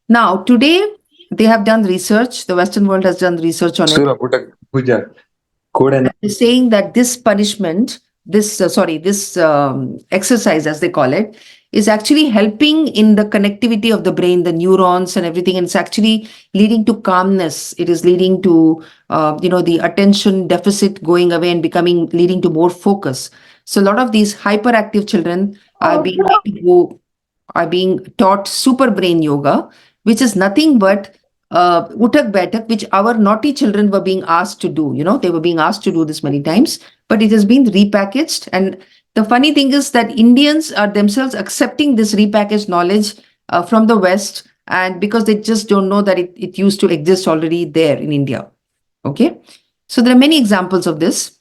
Now, today, they have done research. The Western world has done research on it. Saying that this punishment, this exercise, as they call it, is actually helping in the connectivity of the brain, the neurons and everything. And it's actually leading to calmness. It is leading to, the attention deficit going away and leading to more focus. So a lot of these hyperactive children are being taught super brain yoga, which is nothing but Uthak Baithak, which our naughty children were being asked to do. They were being asked to do this many times, but it has been repackaged. And the funny thing is that Indians are themselves accepting this repackaged knowledge from the West, and because they just don't know that it used to exist already there in India. Okay. So there are many examples of this.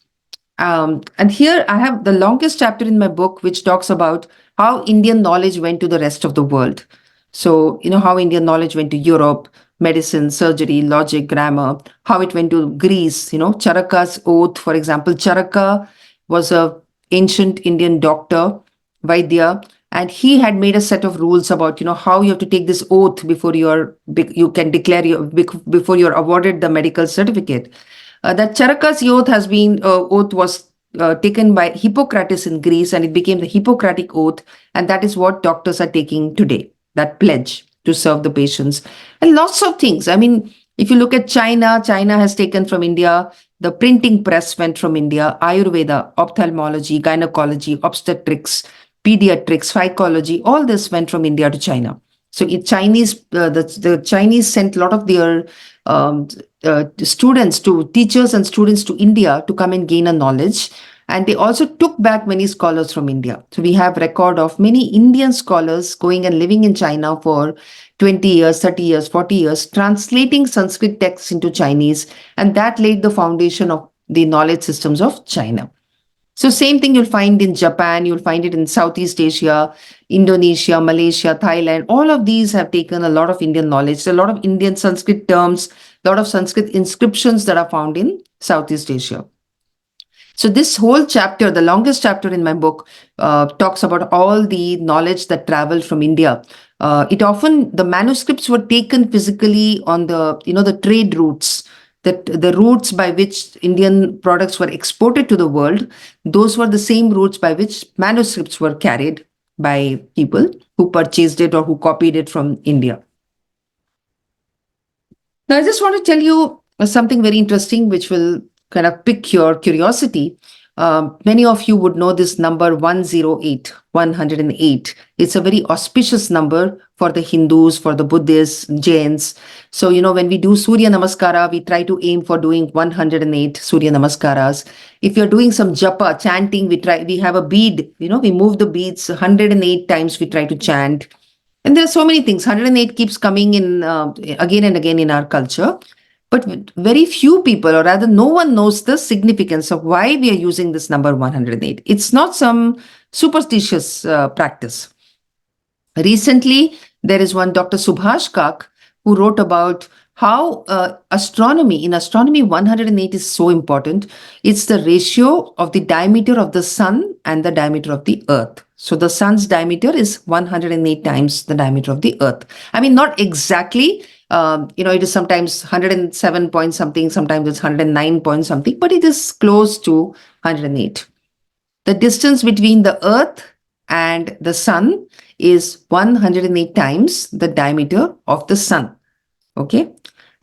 And here I have the longest chapter in my book, which talks about how Indian knowledge went to the rest of the world. So, how Indian knowledge went to Europe, medicine, surgery, logic, grammar, how it went to Greece, Charaka's oath, for example. Charaka was an ancient Indian doctor, Vaidya, and he had made a set of rules about, how you have to take this oath before you can declare before you're awarded the medical certificate. That Charaka's oath was taken by Hippocrates in Greece, and it became the Hippocratic oath. And that is what doctors are taking today, that pledge to serve the patients, and lots of things. I mean, if you look at China has taken from India The printing press went from India. Ayurveda, ophthalmology, gynecology, obstetrics, pediatrics, psychology, all this went from India to China. So the Chinese sent a lot of their teachers and students to India to come and gain a knowledge. And they also took back many scholars from India. So we have record of many Indian scholars going and living in China for 20 years, 30 years, 40 years, translating Sanskrit texts into Chinese. And that laid the foundation of the knowledge systems of China. So same thing you'll find in Japan, you'll find it in Southeast Asia, Indonesia, Malaysia, Thailand. All of these have taken a lot of Indian knowledge. So a lot of Indian Sanskrit terms, a lot of Sanskrit inscriptions that are found in Southeast Asia. So this whole chapter, the longest chapter in my book, talks about all the knowledge that traveled from India. The manuscripts were taken physically on the trade routes, that the routes by which Indian products were exported to the world. Those were the same routes by which manuscripts were carried by people who purchased it or who copied it from India. Now, I just want to tell you something very interesting, which will kind of pick your curiosity. Many of you would know this number 108, 108. It's a very auspicious number for the Hindus, for the Buddhists, Jains. So, when we do Surya Namaskara, we try to aim for doing 108 Surya Namaskaras. If you're doing some japa, chanting, we have a bead, we move the beads 108 times, we try to chant. And there are so many things. 108 keeps coming in again and again in our culture. But very few people, or rather no one knows the significance of why we are using this number 108. It's not some superstitious practice. Recently, there is one Dr. Subhash Kak who wrote about how in astronomy 108 is so important. It's the ratio of the diameter of the sun and the diameter of the earth. So the sun's diameter is 108 times the diameter of the earth. I mean, not exactly. It is sometimes 107 point something, sometimes it's 109 point something, but it is close to 108. The distance between the earth and the sun is 108 times the diameter of the sun. Okay.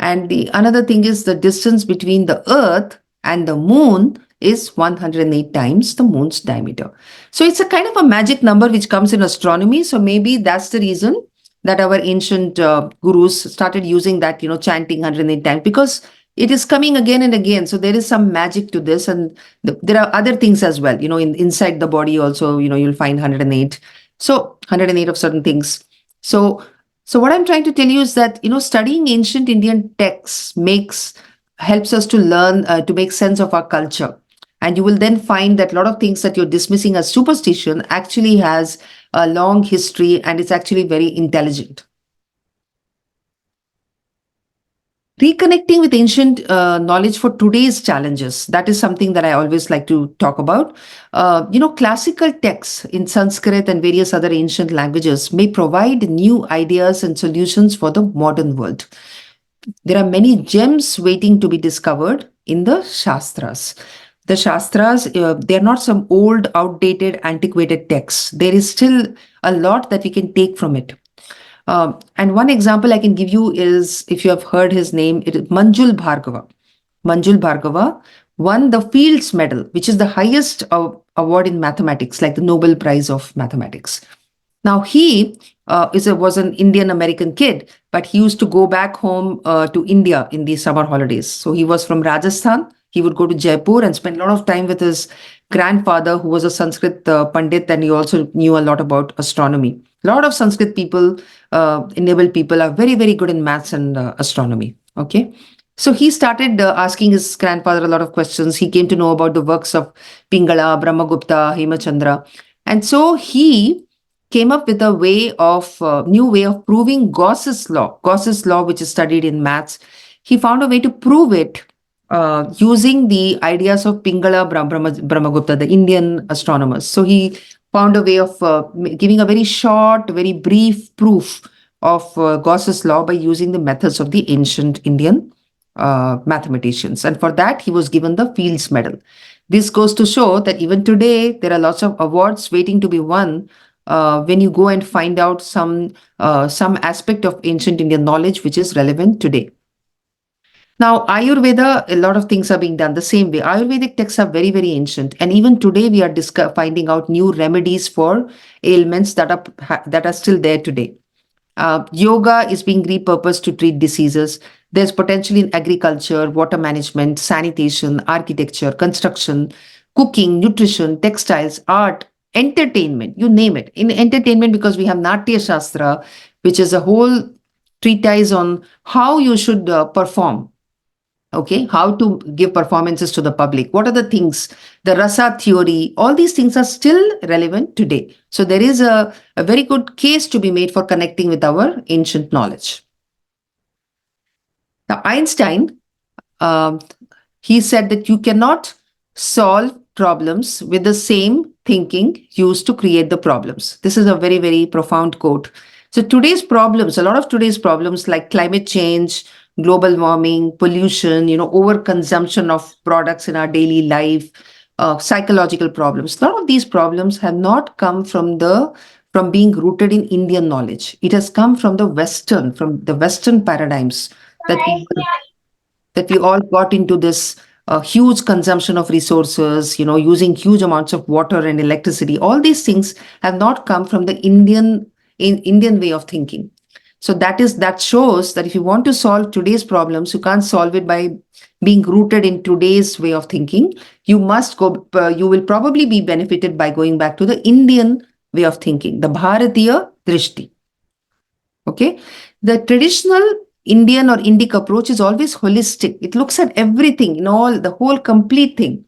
And the another thing is the distance between the earth and the moon is 108 times the moon's diameter. So it's a kind of a magic number which comes in astronomy. So maybe that's the reason that our ancient gurus started using that, chanting 108 times, because it is coming again and again. So there is some magic to this. And there are other things as well, inside the body also, you'll find 108. So 108 of certain things. So what I'm trying to tell you is that, studying ancient Indian texts helps us to learn, to make sense of our culture. And you will then find that a lot of things that you're dismissing as superstition actually has a long history, and it's actually very intelligent. Reconnecting with ancient knowledge for today's challenges. That is something that I always like to talk about. Classical texts in Sanskrit and various other ancient languages may provide new ideas and solutions for the modern world. There are many gems waiting to be discovered in the Shastras. The Shastras, they're not some old, outdated, antiquated texts. There is still a lot that we can take from it. And one example I can give you is, if you have heard his name, it is Manjul Bhargava. Manjul Bhargava won the Fields Medal, which is the highest award in mathematics, like the Nobel Prize of Mathematics. Now, he was an Indian-American kid, but he used to go back home to India in the summer holidays. So he was from Rajasthan. He would go to Jaipur and spend a lot of time with his grandfather, who was a Sanskrit Pandit, and he also knew a lot about astronomy. A lot of Sanskrit people, enabled people, are very, very good in maths and astronomy. Okay. So he started asking his grandfather a lot of questions. He came to know about the works of Pingala, Brahmagupta, Hemachandra. And so he came up with a new way of proving Gauss's law, which is studied in maths. He found a way to prove it using the ideas of Pingala, Brahmagupta, the Indian astronomers. So he found a way of giving a very short, very brief proof of Gauss's law by using the methods of the ancient Indian mathematicians. And for that, he was given the Fields Medal. This goes to show that even today, there are lots of awards waiting to be won when you go and find out some aspect of ancient Indian knowledge which is relevant today. Now, Ayurveda, a lot of things are being done the same way. Ayurvedic texts are very, very ancient, and even today we are finding out new remedies for ailments that are still there today. Yoga is being repurposed to treat diseases. There's potential in agriculture, water management, sanitation, architecture, construction, cooking, nutrition, textiles, art, entertainment, you name it. In entertainment, because we have Natya Shastra, which is a whole treatise on how you should perform. Okay, how to give performances to the public. What are the things, the rasa theory, all these things are still relevant today. So there is a very good case to be made for connecting with our ancient knowledge. Now, Einstein, um, he said that you cannot solve problems with the same thinking used to create the problems. This is a very, very profound quote. So today's problems, a lot of today's problems like climate change, global warming, pollution, overconsumption of products in our daily life, psychological problems. A lot of these problems have not come from being rooted in Indian knowledge. It has come from the Western paradigms that we all got into this huge consumption of resources, using huge amounts of water and electricity. All these things have not come from the Indian way of thinking. So that shows that if you want to solve today's problems, you can't solve it by being rooted in today's way of thinking. You must go. You will probably be benefited by going back to the Indian way of thinking, the Bharatiya Drishti. Okay, the traditional Indian or Indic approach is always holistic. It looks at everything, the whole complete thing.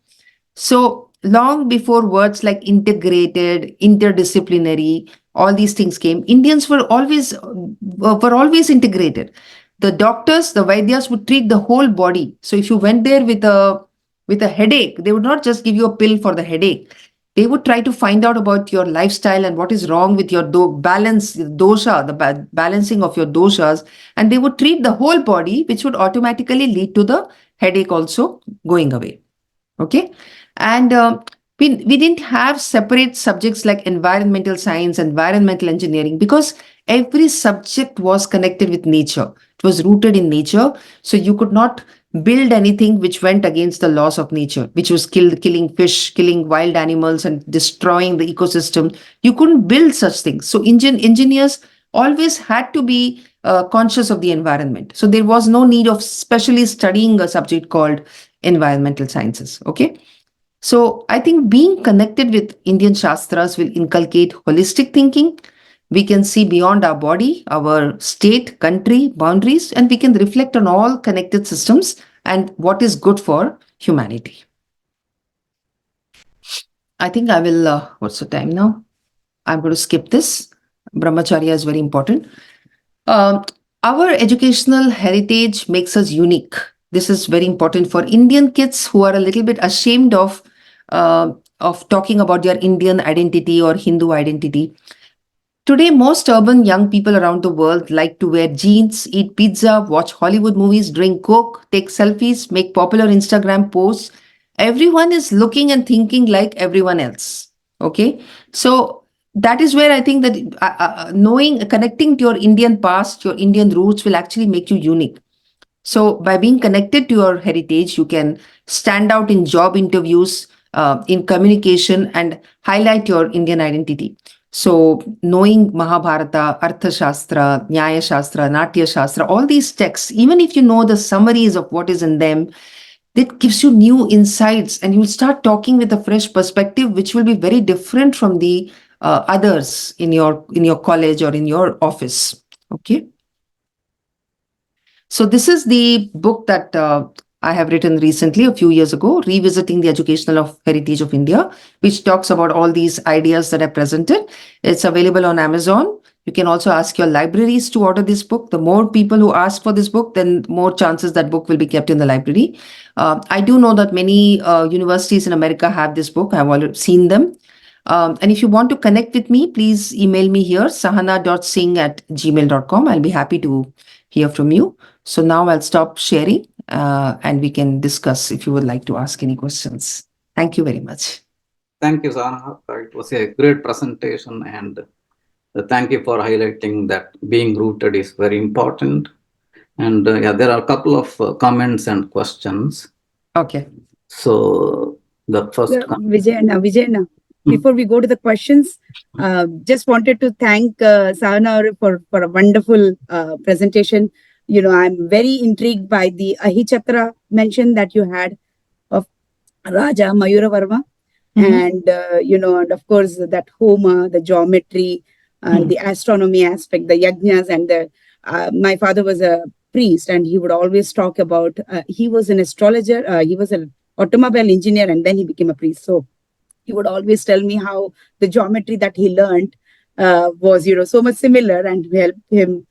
So long before words like integrated, interdisciplinary, all these things came, Indians were always integrated. The doctors, the Vaidyas would treat the whole body. So if you went there with a headache, they would not just give you a pill for the headache. They would try to find out about your lifestyle and what is wrong with your dosha, the balancing of your doshas, and they would treat the whole body, which would automatically lead to the headache also going away. Okay, and we didn't have separate subjects like environmental science, environmental engineering, because every subject was connected with nature. It was rooted in nature, so you could not build anything which went against the laws of nature, which was killing fish, killing wild animals, and destroying the ecosystem. You couldn't build such things. So engineers always had to be conscious of the environment. So there was no need of specially studying a subject called environmental sciences. Okay. So I think being connected with Indian Shastras will inculcate holistic thinking. We can see beyond our body, our state, country, boundaries, and we can reflect on all connected systems and what is good for humanity. I think I will, what's the time now? I'm going to skip this. Brahmacharya is very important. Our educational heritage makes us unique. This is very important for Indian kids who are a little bit ashamed of talking about their Indian identity or Hindu identity. Today, most urban young people around the world like to wear jeans, eat pizza, watch Hollywood movies, drink Coke, take selfies, make popular Instagram posts. Everyone is looking and thinking like everyone else. Okay. So that is where I think that connecting to your Indian past, your Indian roots will actually make you unique. So by being connected to your heritage, you can stand out in job interviews, in communication, and highlight your Indian identity. So knowing Mahabharata, Artha Shastra, Nyaya Shastra, Natya Shastra, all these texts, even if you know the summaries of what is in them, that gives you new insights, and you'll start talking with a fresh perspective, which will be very different from the others in your college or in your office. Okay. So this is the book that I have written recently, a few years ago, Revisiting the Educational Heritage of India, which talks about all these ideas that I presented. It's available on Amazon. You can also ask your libraries to order this book. The more people who ask for this book, then more chances that book will be kept in the library. I do know that many universities in America have this book. I've already seen them. And if you want to connect with me, please email me here, sahana.singh@gmail.com. I'll be happy to hear from you. So now I'll stop sharing and we can discuss if you would like to ask any questions. Thank you very much. Thank you, Sahana. It was a great presentation, and thank you for highlighting that being rooted is very important. And yeah, there are a couple of comments and questions. Okay. So the first Vijayana, before we go to the questions, just wanted to thank Sahana for a wonderful presentation. I'm very intrigued by the Ahichatra mention that you had of Raja Mayura Varma. And, and of course, that Homa, the geometry, and the astronomy aspect, the yajnas, and my father was a priest, and he would always talk about, he was an astrologer, he was an automobile engineer, and then he became a priest. So he would always tell me how the geometry that he learned was, so much similar and helped him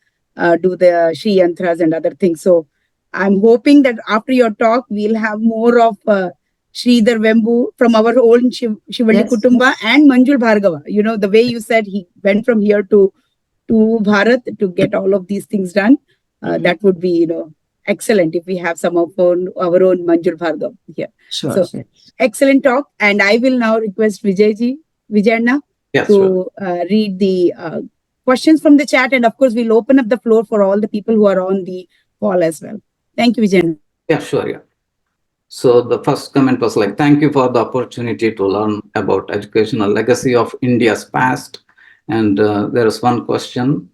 do the Sri Yantras and other things. So I'm hoping that after your talk, we'll have more of Sridhar Vembu from our own Shivalli Kutumba and Manjul Bhargava. The way you said he went from here to Bharat to get all of these things done. That would be, excellent if we have some of our own Manjul Bhargava here. Sure. So, excellent talk. And I will now request Vijayana to read the questions from the chat. And of course, we'll open up the floor for all the people who are on the call as well. Thank you, Vijayana. Yeah, sure. Yeah. So the first comment was like, thank you for the opportunity to learn about educational legacy of India's past. And there is one question.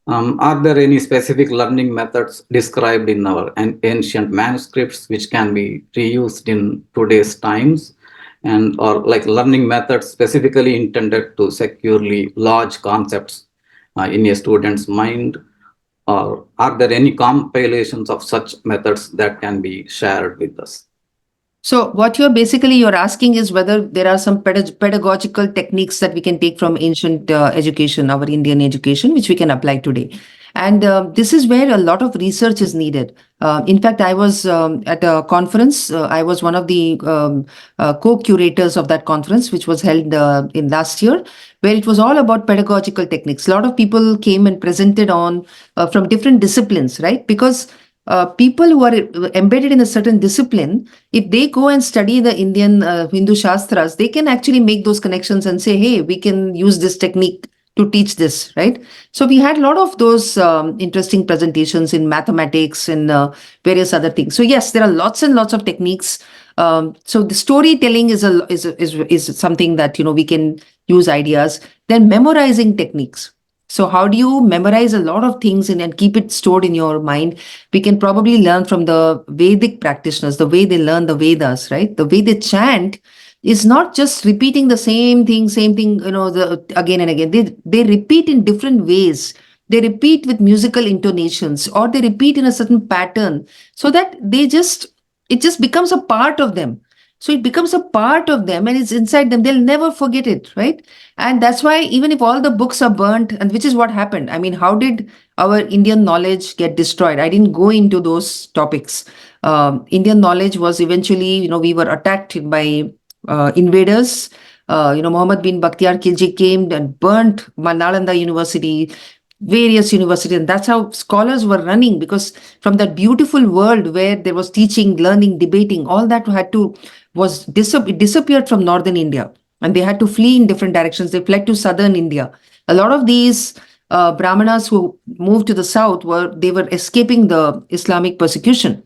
Are there any specific learning methods described in our ancient manuscripts which can be reused in today's times, and or like learning methods specifically intended to securely lodge concepts in a student's mind? Or are there any compilations of such methods that can be shared with us? So what you're asking is whether there are some pedagogical techniques that we can take from ancient education, our Indian education, which we can apply today. And this is where a lot of research is needed. In fact, I was at a conference. I was one of the co-curators of that conference, which was held in last year, where it was all about pedagogical techniques. A lot of people came and presented on from different disciplines, right? Because people who are embedded in a certain discipline, if they go and study the Indian Hindu Shastras, they can actually make those connections and say, hey, we can use this technique to teach this, right? So we had a lot of those interesting presentations in mathematics and various other things. So yes, there are lots and lots of techniques. So the storytelling is something that we can use ideas. Then memorizing techniques. So how do you memorize a lot of things and keep it stored in your mind? We can probably learn from the Vedic practitioners, the way they learn the Vedas, right? The way they chant is not just repeating the same thing, again and again. They repeat in different ways. They repeat with musical intonations, or they repeat in a certain pattern, so that it just becomes a part of them. So it becomes a part of them and it's inside them. They'll never forget it, right? And that's why even if all the books are burnt, and which is what happened. I mean, how did our Indian knowledge get destroyed? I didn't go into those topics. Indian knowledge was eventually, we were attacked by invaders. Muhammad bin Bakhtiar Khilji came and burnt Nalanda University, various universities, and that's how scholars were running, because from that beautiful world where there was teaching, learning, debating, all that it disappeared from northern India, and they had to flee in different directions. They fled to southern India. A lot of these Brahmanas who moved to the south were escaping the Islamic persecution.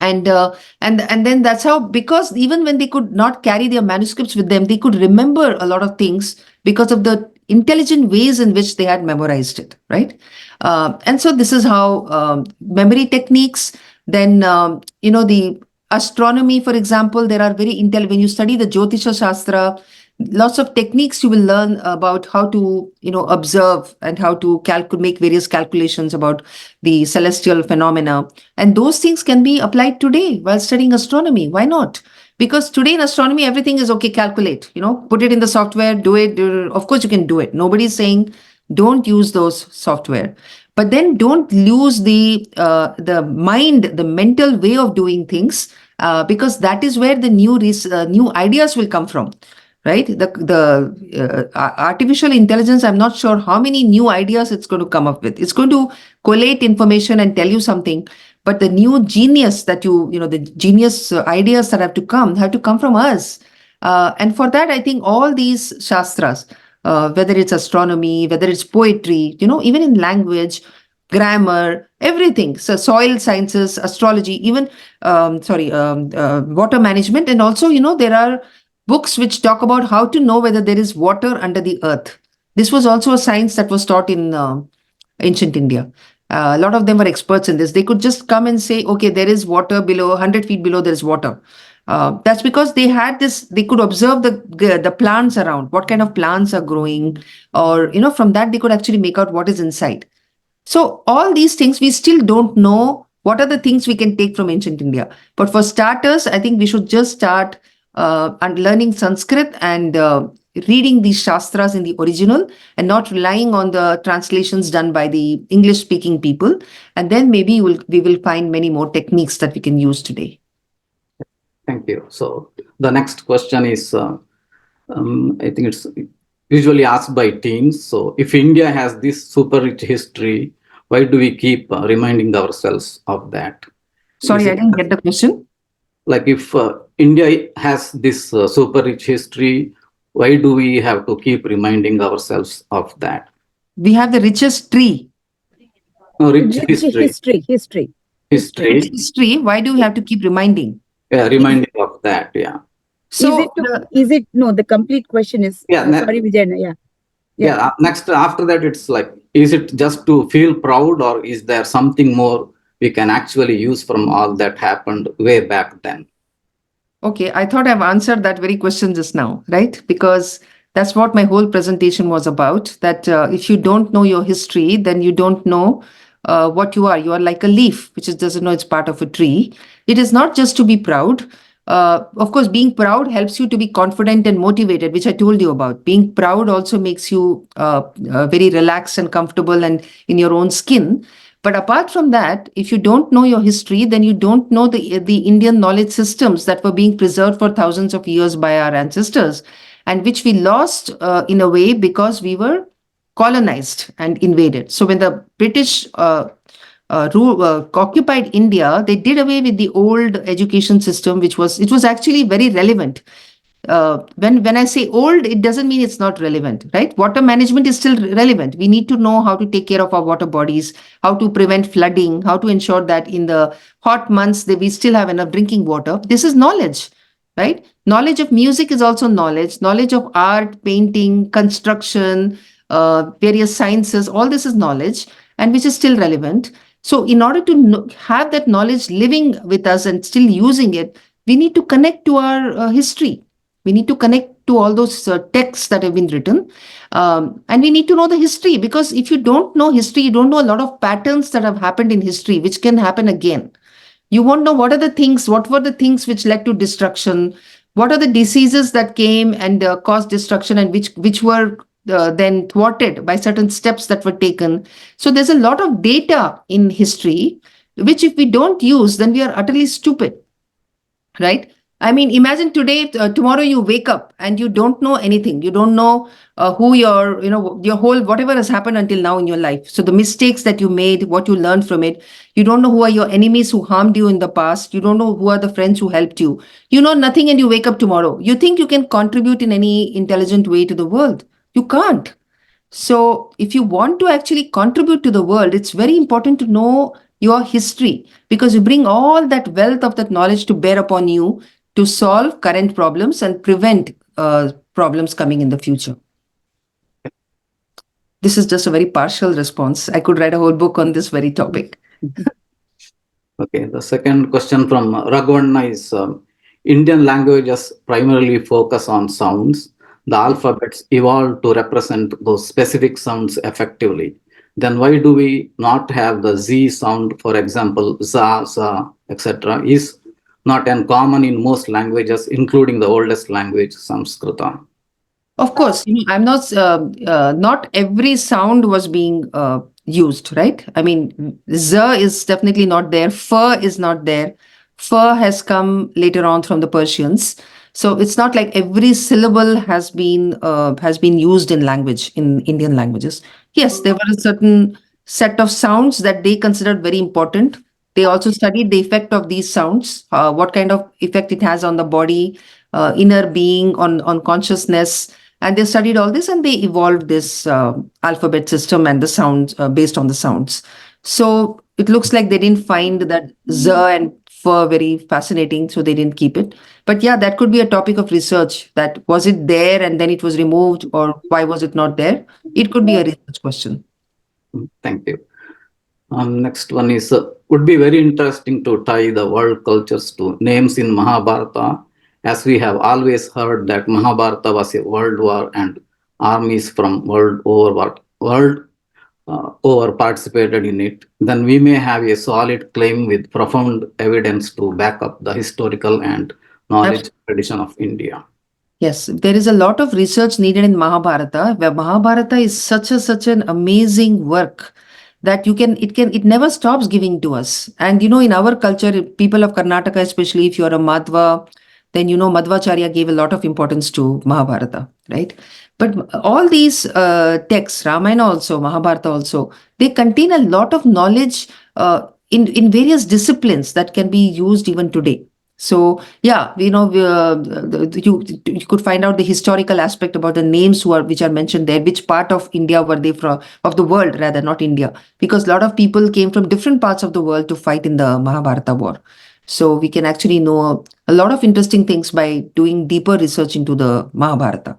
And then that's how, because even when they could not carry their manuscripts with them, they could remember a lot of things because of the intelligent ways in which they had memorized it, right? And so this is how memory techniques. Then the astronomy, for example, there are very intelligent. When you study the Jyotisha Shastra, lots of techniques you will learn about how to observe and how to make various calculations about the celestial phenomena, and those things can be applied today while studying astronomy. Why not? Because today in astronomy everything is okay. Calculate, put it in the software, do it. Of course you can do it. Nobody's saying don't use those software, but then don't lose the mind, the mental way of doing things, because that is where the new ideas will come from. Right? The artificial intelligence, I'm not sure how many new ideas it's going to come up with. It's going to collate information and tell you something. But the new genius that the genius ideas that have to come from us. And for that, I think all these shastras, whether it's astronomy, whether it's poetry, even in language, grammar, everything. So soil sciences, astrology, even water management, and also there are books which talk about how to know whether there is water under the earth. This was also a science that was taught in ancient India. A lot of them were experts in this. They could just come and say, okay, there is water below 100 feet below. There is water. That's because they had this. They could observe the plants around. What kind of plants are growing, or from that they could actually make out what is inside. So all these things we still don't know what are the things we can take from ancient India. But for starters, I think we should just start and learning Sanskrit and reading these shastras in the original and not relying on the translations done by the English speaking people. And then maybe we will find many more techniques that we can use today. Thank you. So the next question is, I think it's usually asked by teens. So if India has this super rich history, why do we keep reminding ourselves of that? Sorry, I didn't get the question. Like if India has this super rich history, why do we have to keep reminding ourselves of that? We have the richest tree. No, rich history. History. History. Why do we have to keep reminding? Yeah, reminding of that. Yeah. So No, the complete question is, sorry, Vijay. Yeah. Next, after that, it's like, is it just to feel proud, or is there something more we can actually use from all that happened way back then? Okay, I thought I've answered that very question just now, right? Because that's what my whole presentation was about, that if you don't know your history, then you don't know what you are. You are like a leaf, which doesn't know it's part of a tree. It is not just to be proud. Of course, being proud helps you to be confident and motivated, which I told you about. Being proud also makes you very relaxed and comfortable and in your own skin. But apart from that, if you don't know your history, then you don't know the Indian knowledge systems that were being preserved for thousands of years by our ancestors, and which we lost in a way because we were colonized and invaded. So when the British occupied India, they did away with the old education system, it was actually very relevant. When I say old, it doesn't mean it's not relevant, right? Water management is still relevant. We need to know how to take care of our water bodies, how to prevent flooding, how to ensure that in the hot months that we still have enough drinking water. This is knowledge, right? Knowledge of music is also knowledge. Knowledge of art, painting, construction, various sciences, all this is knowledge, and which is still relevant. So in order to have that knowledge living with us and still using it, we need to connect to our history. We need to connect to all those texts that have been written. And we need to know the history, because if you don't know history, you don't know a lot of patterns that have happened in history, which can happen again. You won't know what were the things which led to destruction, what are the diseases that came and caused destruction, and which were then thwarted by certain steps that were taken. So there's a lot of data in history, which if we don't use, then we are utterly stupid, right? I mean, imagine today, tomorrow you wake up and you don't know anything. You don't know who your whole, whatever has happened until now in your life. So the mistakes that you made, what you learned from it, you don't know who are your enemies who harmed you in the past. You don't know who are the friends who helped you. You know nothing, and you wake up tomorrow. You think you can contribute in any intelligent way to the world. You can't. So if you want to actually contribute to the world, it's very important to know your history, because you bring all that wealth of that knowledge to bear upon you to solve current problems and prevent problems coming in the future. This is just a very partial response. I could write a whole book on this very topic. Okay, the second question from Raghavanna is, Indian languages primarily focus on sounds. The alphabets evolved to represent those specific sounds effectively. Then why do we not have the Z sound, for example, za, za, etc. is not uncommon in most languages, including the oldest language, Sanskrit? Of course, I'm not every sound was being used, right? I mean, Z is definitely not there. F is not there. F has come later on from the Persians. So it's not like every syllable has been used in language, in Indian languages. Yes, there were a certain set of sounds that they considered very important. They also studied the effect of these sounds, what kind of effect it has on the body, inner being, on consciousness. And they studied all this, and they evolved this alphabet system and the sounds based on the sounds. So it looks like they didn't find that Z and F very fascinating, so they didn't keep it. But yeah, that could be a topic of research. That was it there and then it was removed, or why was it not there? It could be a research question. Thank you. Next one is, would be very interesting to tie the world cultures to names in Mahabharata, as we have always heard that Mahabharata was a world war and armies from world over participated in it. Then we may have a solid claim with profound evidence to back up the historical and knowledge tradition of India. Yes, there is a lot of research needed in Mahabharata, where Mahabharata is such an amazing work that it never stops giving to us. And in our culture, people of Karnataka, especially if you are a Madhva, then Madhvacharya gave a lot of importance to Mahabharata, right? But all these texts, Ramayana also, Mahabharata also, they contain a lot of knowledge in various disciplines that can be used even today. So yeah, you could find out the historical aspect about the names which are mentioned there. Which part of India were they from? Of the world, rather, not India, because a lot of people came from different parts of the world to fight in the Mahabharata war. So we can actually know a lot of interesting things by doing deeper research into the Mahabharata.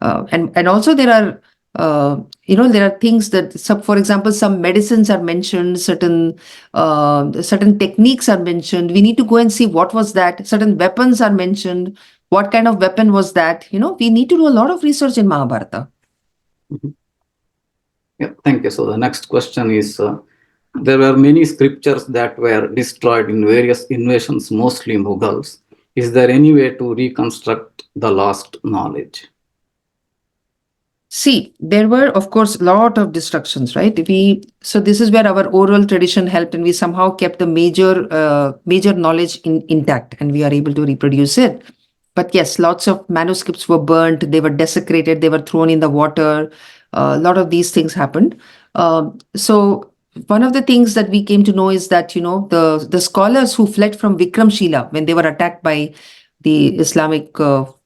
And also there are there are things that, for example, some medicines are mentioned, certain techniques are mentioned. We need to go and see what was that. Certain weapons are mentioned. What kind of weapon was that? We need to do a lot of research in Mahabharata. Yeah, thank you. So the next question is, there were many scriptures that were destroyed in various invasions, mostly Mughals. Is there any way to reconstruct the lost knowledge? See, there were, of course, a lot of destructions, right? So this is where our oral tradition helped, and we somehow kept the major knowledge intact, and we are able to reproduce it. But yes, lots of manuscripts were burnt, they were desecrated, they were thrown in the water. A lot of these things happened. So one of the things that we came to know is that, the scholars who fled from Vikramshila when they were attacked by the Islamic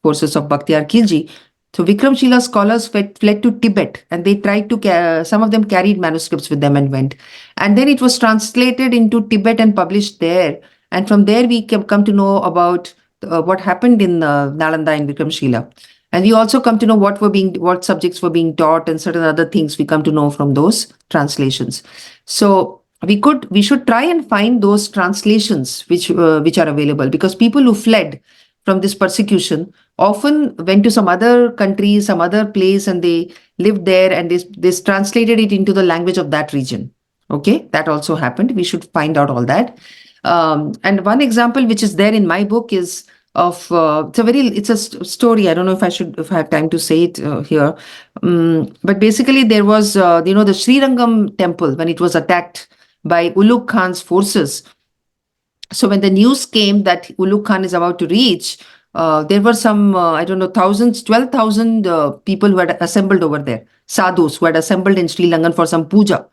forces of Bakhtiyar Khilji. So Vikramshila scholars fled to Tibet, and they tried to, some of them carried manuscripts with them and went. And then it was translated into Tibet and published there. And from there we come to know about what happened in Nalanda and Vikramshila. And we also come to know what subjects were being taught, and certain other things we come to know from those translations. So we should try and find those translations which are available, because people who fled from this persecution often went to some other country, some other place, and they lived there, and they translated it into the language of that region. Okay, that also happened. We should find out all that. And one example which is there in my book is of it's a story. I don't know if I have time to say it here. But basically there was the Srirangam temple when it was attacked by Ulugh Khan's forces. So when the news came that Ulugh Khan is about to reach, there were some, 12,000 people who had assembled over there, sadhus who had assembled in Sri Lankan for some puja.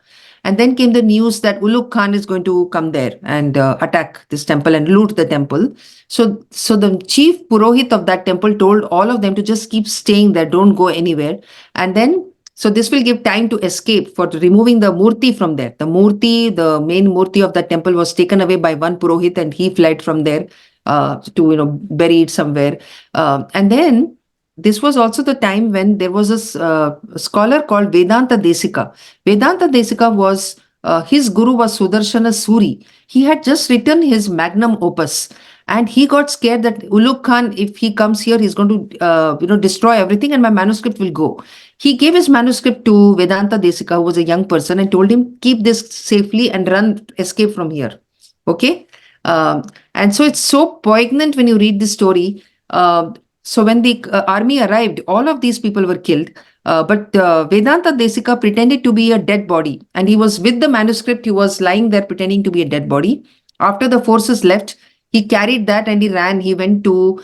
And then came the news that Ulugh Khan is going to come there and attack this temple and loot the temple. So the chief Purohit of that temple told all of them to just keep staying there, don't go anywhere. And then, so this will give time to escape for removing the murti from there. The main murti of that temple was taken away by one Purohit, and he fled from there to bury it somewhere. And then this was also the time when there was a scholar called Vedanta Desika. Vedanta Desika was his guru was Sudarshana Suri. He had just written his magnum opus, and he got scared that Ulugh Khan, if he comes here, he's going to destroy everything, and my manuscript will go. He gave his manuscript to Vedanta Desika, who was a young person, and told him, keep this safely and escape from here. Okay. And so it's so poignant when you read this story. So when the army arrived, all of these people were killed. But Vedanta Desika pretended to be a dead body, and he was with the manuscript. He was lying there pretending to be a dead body. After the forces left, he carried that and he ran. He went to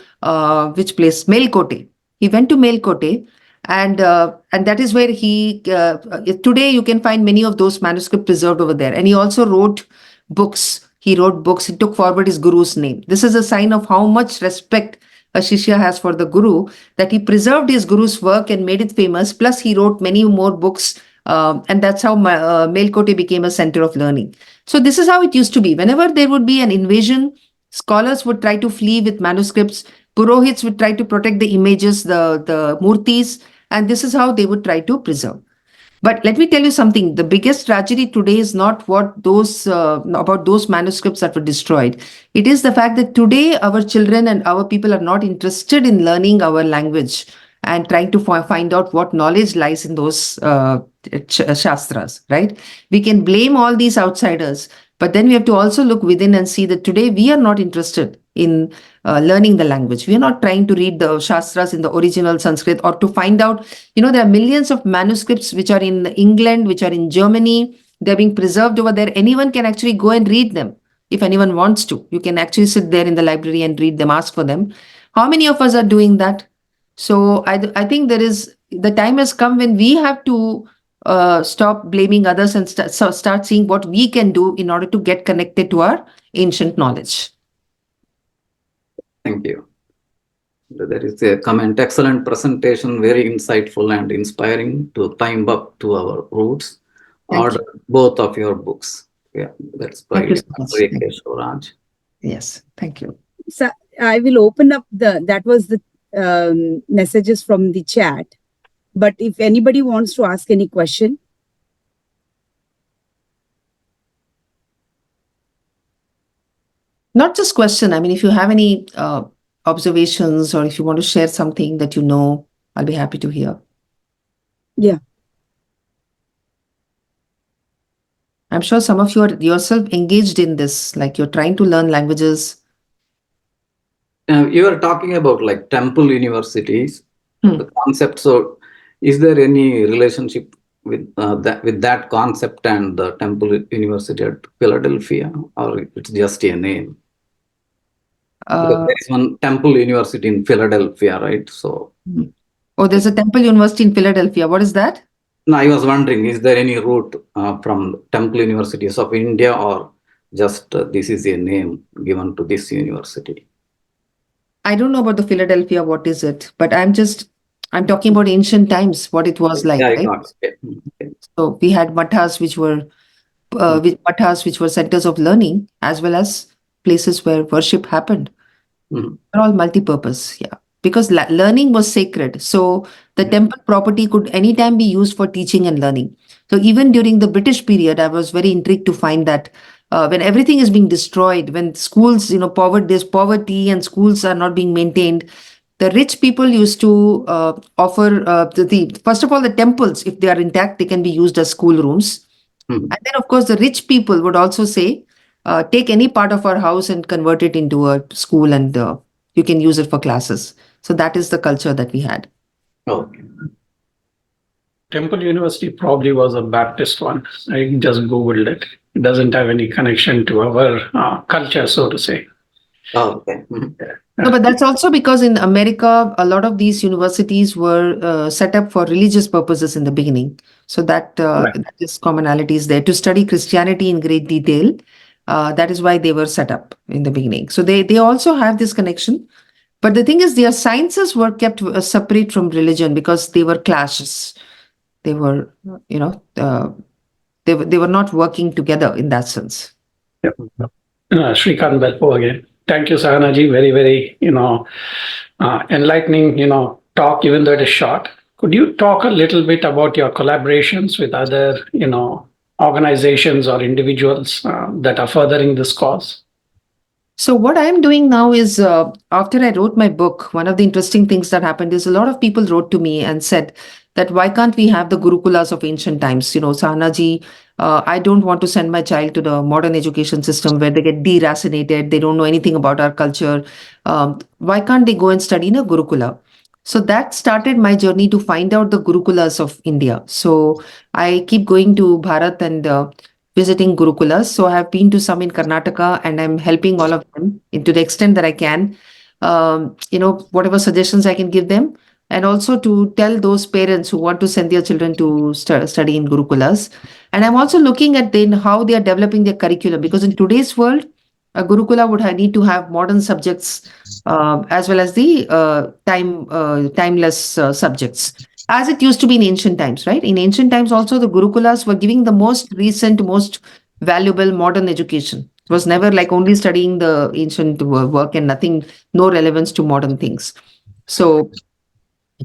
which place? Melkote. He went to Melkote. And that is where today you can find many of those manuscripts preserved over there. And he also wrote books. He took forward his guru's name. This is a sign of how much respect a Shishya has for the guru, that he preserved his guru's work and made it famous. Plus he wrote many more books And that's how Melkote became a center of learning. So this is how it used to be. Whenever there would be an invasion, scholars would try to flee with manuscripts. Purohits would try to protect the images, the murtis, and this is how they would try to preserve. But let me tell you something. The biggest tragedy today is not what those about those manuscripts that were destroyed. It is the fact that today our children and our people are not interested in learning our language and trying to find out what knowledge lies in those shastras. Right? We can blame all these outsiders, but then we have to also look within and see that today we are not interested in learning the language. We are not trying to read the shastras in the original Sanskrit or to find out. There are millions of manuscripts which are in England, which are in Germany. They're being preserved over there. Anyone can actually go and read them if anyone wants to. You can actually sit there in the library and read them, ask for them. How many of us are doing that? So I think the time has come when we have to stop blaming others and start seeing what we can do in order to get connected to our ancient knowledge. Thank you. There is a comment. Excellent presentation, very insightful and inspiring to climb up to our roots. Order both of your books. Yeah, that's Thank you by so much. Raj. Yes, thank you. So I will open up that was the messages from the chat. But if anybody wants to ask any question. Not just question. I mean, if you have any observations or if you want to share something that I'll be happy to hear. Yeah. I'm sure some of you are yourself engaged in this, like you're trying to learn languages. You are talking about like temple universities, Hmm. the concept. So, is there any relationship with that concept and the Temple University at Philadelphia, or it's just a name? Because there is one Temple University in Philadelphia, right? So, Oh, there's a Temple University in Philadelphia. What is that? now I was wondering, is there any route from Temple Universities of India, or just this is a name given to this university? I don't know about the Philadelphia. What is it? But I'm talking about ancient times, what it was like. Yeah, I Right? got it. Okay. So we had mathas, which were centers of learning, as well as places where worship happened. Mhm. They're all multi-purpose, yeah. Because learning was sacred. So the temple property could anytime be used for teaching and learning. So even during the British period, I was very intrigued to find that when everything is being destroyed, when schools, there's poverty and schools are not being maintained, the rich people used to offer first of all, the temples, if they are intact, they can be used as schoolrooms. Mhm. And then, of course, the rich people would also say, take any part of our house and convert it into a school and you can use it for classes. So that is the culture that we had. Okay. Temple University probably was a Baptist one. I just Googled it. It doesn't have any connection to our culture, so to say. Okay. Mhm. No, but that's also because in America, a lot of these universities were set up for religious purposes in the beginning. So that is commonalities there to study Christianity in great detail. That is why they were set up in the beginning. So they also have this connection. But the thing is, their sciences were kept separate from religion because they were clashes. They were, they were not working together in that sense. Srikant Belpo again. Thank you, Sahana ji. Very, very, enlightening, talk, even though it is short. Could you talk a little bit about your collaborations with other, organizations or individuals that are furthering this cause? So what I'm doing now is after I wrote my book, one of the interesting things that happened is a lot of people wrote to me and said that why can't we have the Gurukulas of ancient times? Sahana ji, I don't want to send my child to the modern education system where they get deracinated. They don't know anything about our culture. Why can't they go and study in a Gurukula? So that started my journey to find out the Gurukulas of India. So I keep going to Bharat and visiting Gurukulas. So I have been to some in Karnataka and I'm helping all of them to the extent that I can, whatever suggestions I can give them. And also to tell those parents who want to send their children to study in Gurukulas. And I'm also looking at then how they are developing their curriculum, because in today's world, a Gurukula would need to have modern subjects as well as the timeless subjects. as it used to be in ancient times, right? In ancient times, also the Gurukulas were giving the most recent, most valuable modern education. It was never like only studying the ancient work and nothing, no relevance to modern things. So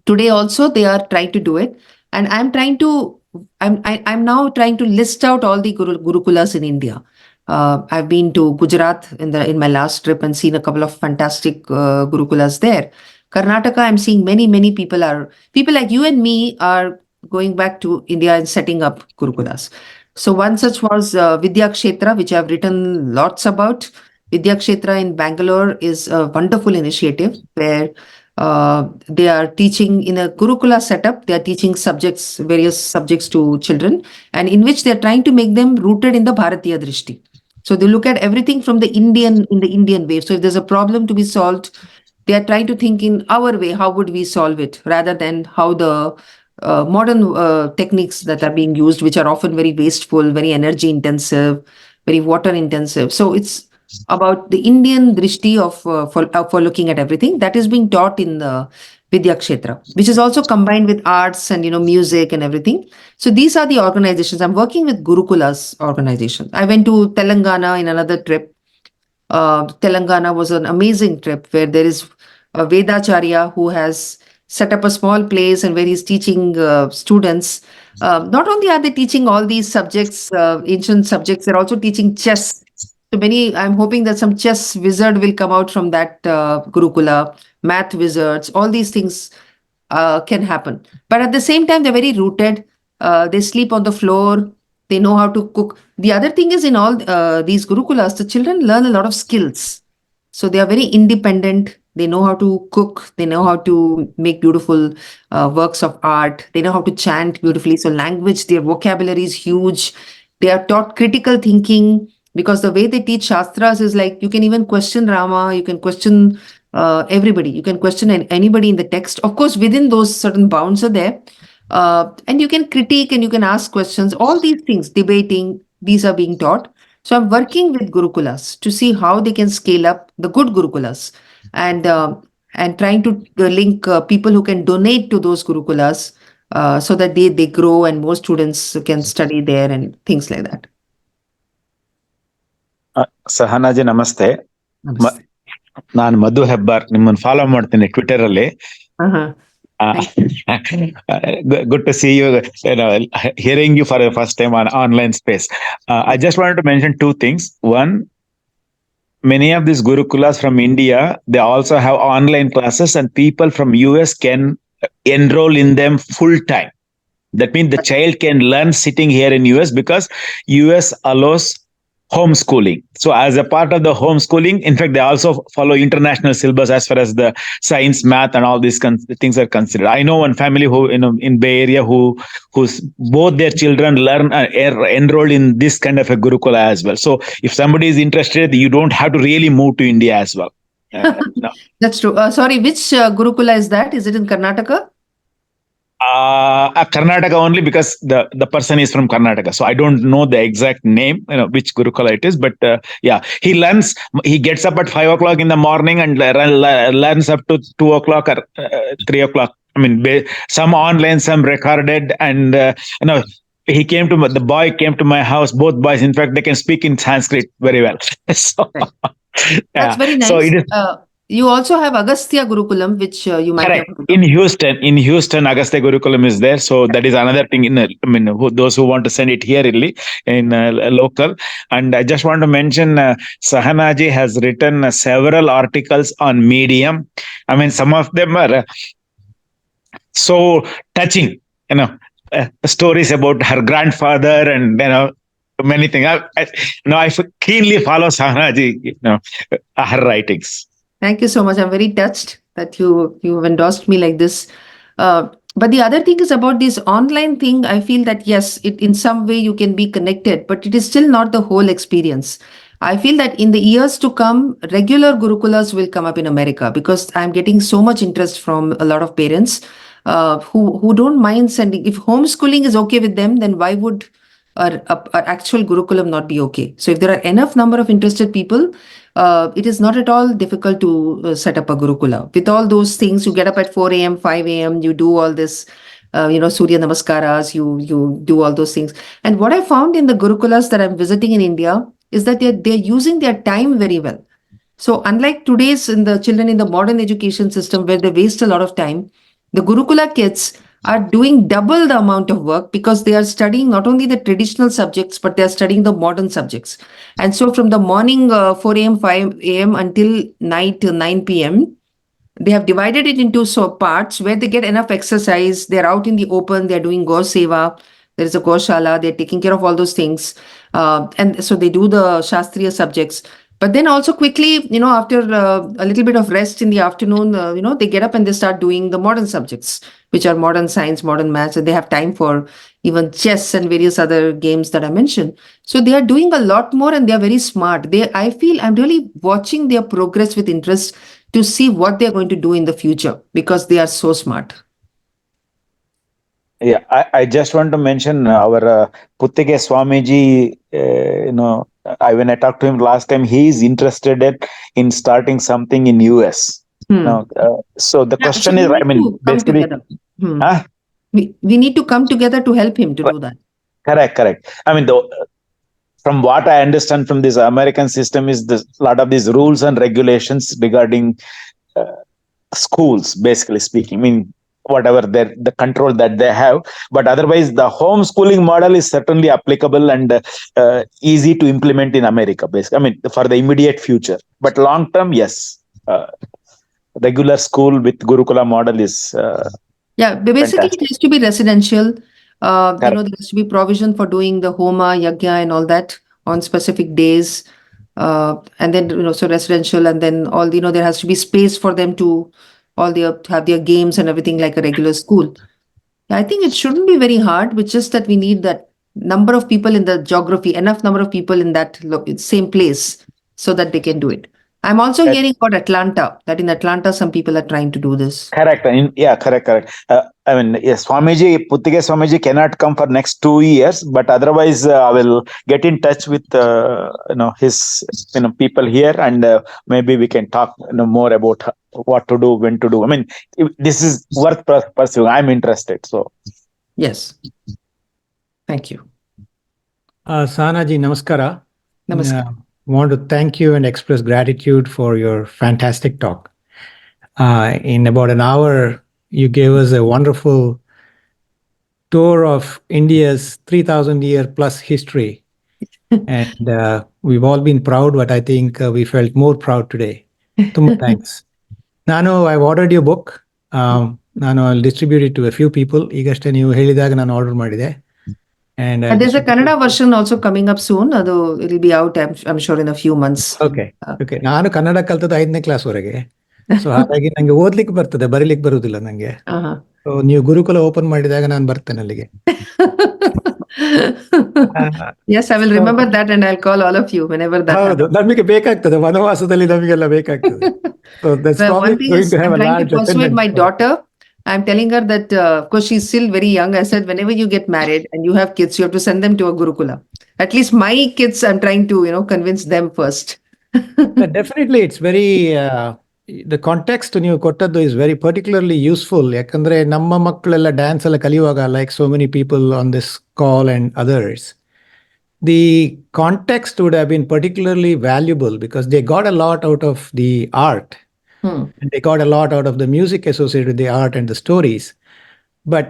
today also they are trying to do it, and I'm now trying to list out all the Gurukulas in India. I've been to Gujarat in my last trip and seen a couple of fantastic Gurukulas there. Karnataka, I'm seeing many people like you and me are going back to India and setting up Gurukulas. So one such was Vidya Kshetra, which I've written lots about. Vidya Kshetra in Bangalore is a wonderful initiative where they are teaching in a Gurukula setup. They are teaching various subjects to children, and in which they are trying to make them rooted in the Bharatiya Drishti. So they look at everything from in the Indian way. So if there's a problem to be solved, they are trying to think in our way, how would we solve it, rather than how the modern techniques that are being used, which are often very wasteful, very energy intensive, very water intensive. So it's about the Indian drishti for looking at everything that is being taught in the Vidya Kshetra, which is also combined with arts and music and everything. So these are the organizations. I'm working with Gurukulas organization. I went to Telangana in another trip. Telangana was an amazing trip where there is a Vedacharya who has set up a small place and where he's teaching students. Not only are they teaching all these subjects, ancient subjects, they're also teaching chess. So I'm hoping that some chess wizard will come out from that Gurukula, math wizards, all these things can happen. But at the same time, they're very rooted. They sleep on the floor. They know how to cook. The other thing is in all these Gurukulas, the children learn a lot of skills. So they are very independent. They know how to cook. They know how to make beautiful works of art. They know how to chant beautifully. So language, their vocabulary is huge. They are taught critical thinking, because the way they teach Shastras is like you can even question Rama, you can question everybody, you can question anybody in the text. Of course, within those certain bounds are there. And you can critique and you can ask questions. All these things, debating, these are being taught. So I'm working with Gurukulas to see how they can scale up the good Gurukulas, and trying to link people who can donate to those Gurukulas so that they grow and more students can study there and things like that. ಸಹನಾಜಿ ನಮಸ್ತೆ. ನಾನು ಮಧು ಹೆಬ್ಬಾರ್, ನಿಮ್ಮನ್ನು follow ಮಾಡ್ತೀನಿ Twitter ಅಲ್ಲಿ. Good to see you, hearing you for the first time on online space. I just wanted to mention two things. One, many of these Gurukulas from India, they also have online classes and people from US can enroll in them full time. That means the child can learn sitting here in US because US allows homeschooling. So as a part of the homeschooling, in fact, they also follow international syllabus as far as the science, math, and all these things are considered. I know one family who, in Bay Area, who's both their children learn enrolled in this kind of a Gurukula as well. So if somebody is interested, you don't have to really move to India as well. No. That's true. Sorry, which Gurukula is that? Is it in Karnataka? Karnataka only, because the person is from Karnataka, so I don't know the exact name, which Gurukula it is, but yeah, he gets up at 5 o'clock in the morning and learns up to 2 o'clock or 3 o'clock. I mean, some online, some recorded, and the boy came to my house, both boys, in fact, they can speak in Sanskrit very well. So, that's very nice. So it is, you also have Agastya Gurukulam, which you might correct. have. In Houston, Agastya Gurukulam is there. So that is another thing. Those who want to send it here really in local. And I just want to mention, Sahanaji has written several articles on Medium. I mean, some of them are so touching. Stories about her grandfather and many things. I keenly follow Sahanaji, her writings. Thank you so much. I'm very touched that you've endorsed me like this. But the other thing is about this online thing. I feel that yes, in some way you can be connected, but it is still not the whole experience. I feel that in the years to come, regular Gurukulas will come up in America, because I'm getting so much interest from a lot of parents who don't mind sending. If homeschooling is okay with them, then why would our actual Gurukulam not be okay? So if there are enough number of interested people, it is not at all difficult to set up a Gurukula. With all those things, you get up at 4 a.m., 5 a.m., you do all this Surya Namaskaras, you do all those things. And what I found in the Gurukulas that I'm visiting in India is that they're using their time very well. So unlike today's in the children in the modern education system where they waste a lot of time, the Gurukula kids are doing double the amount of work because they are studying not only the traditional subjects, but they are studying the modern subjects. And so from the morning 4 a.m., 5 a.m. until night 9 p.m., they have divided it into parts where they get enough exercise. They're out in the open. They're doing go seva. There is a goshala. They're taking care of all those things, and so they do the shastriya subjects. But then also quickly, after a little bit of rest in the afternoon, they get up and they start doing the modern subjects, which are modern science, modern maths, and they have time for even chess and various other games that I mentioned. So they are doing a lot more, and they are very smart. I feel I'm really watching their progress with interest to see what they're going to do in the future because they are so smart. Yeah, I just want to mention our Puttige Swamiji. When I talked to him last time, he is interested in starting something in US. So the question we is, need I mean, to come basically, together. huh? We need to come together to help him to do that. Correct. I mean, from what I understand from this American system is a lot of these rules and regulations regarding schools, basically speaking. I mean, whatever the control that they have, but otherwise the homeschooling model is certainly applicable and easy to implement in America, basically. I mean, for the immediate future, but long term, yes, regular school with Gurukula model is but basically fantastic. it has to be residential. There Correct. has to be provision for doing the homa, yagya, and all that on specific days. And then, so residential, and then all, there has to be space for them to have their games and everything like a regular school. I think it shouldn't be very hard, but just that we need that number of people in the geography, enough number of people in that same place so that they can do it. I'm also hearing about Atlanta, that in Atlanta, some people are trying to do this. Correct. Correct. I mean, yes, Swamiji, Puttige Swamiji cannot come for next 2 years, but otherwise I will get in touch with his people here, and maybe we can talk more about what to do, when to do. I mean, this is worth pursuing. I'm interested. So yes, thank you. Sahana ji, namaskara. Namaskar. Want to thank you and express gratitude for your fantastic talk. In about an hour, you gave us a wonderful tour of India's 3,000-year plus history. And we've all been proud, but I think we felt more proud today. Thanks. Nano, I've ordered your book. I'll distribute it to a few people. Igashte ನೀವು ಹೇಳಿದಾಗ ನಾನು order ಮಾಡಿದೆ. And there's a Kannada version also coming up soon, although it'll be out, I'm sure, in a few months. Okay. ನಾನು ಕನ್ನಡ ಕಲ್ತದ್ದು 5ನೇ class ವರೆಗೆ. So ಹಾಗಾಗಿ ನಂಗೆ ಓದ್ಲಿಕ್ಕೆ ಬರ್ತದೆ, ಬರೀಲಿಕ್ಕೆ ಬರುವುದಿಲ್ಲ ನಂಗೆ. ಸೊ ನೀವು ಗುರುಕುಲ ಓಪನ್ ಮಾಡಿದಾಗ ನಾನು ಬರ್ತೇನೆ ಅಲ್ಲಿಗೆ. Yes, I will remember that, and I'll call all of you whenever that happens. ನಮಗೆ ಬೇಕಾಗ್ತದೆ, ವನವಾಸದಲ್ಲಿ ನಮಗೆಲ್ಲ ಬೇಕಾಗ್ತದೆ. So that's probably one thing going is, to have I'm a trying large to persuade attendance. my daughter. I'm telling her that, of course, she's still very young. I said, whenever you get married and you have kids, you have to send them to a Gurukula. At least my kids, I'm trying to, convince them first. Definitely, it's very, the context ನೀವು ಕೊಟ್ಟದ್ದು is very particularly useful. ಯಾಕಂದ್ರೆ ನಮ್ಮ ಮಕ್ಕಳೆಲ್ಲ dance ಎಲ್ಲ ಕಲಿಯುವಾಗ, like so many people on this call and others, the context would have been particularly valuable because they got a lot out of the art. And they got a lot out of the music associated with the art and the stories. But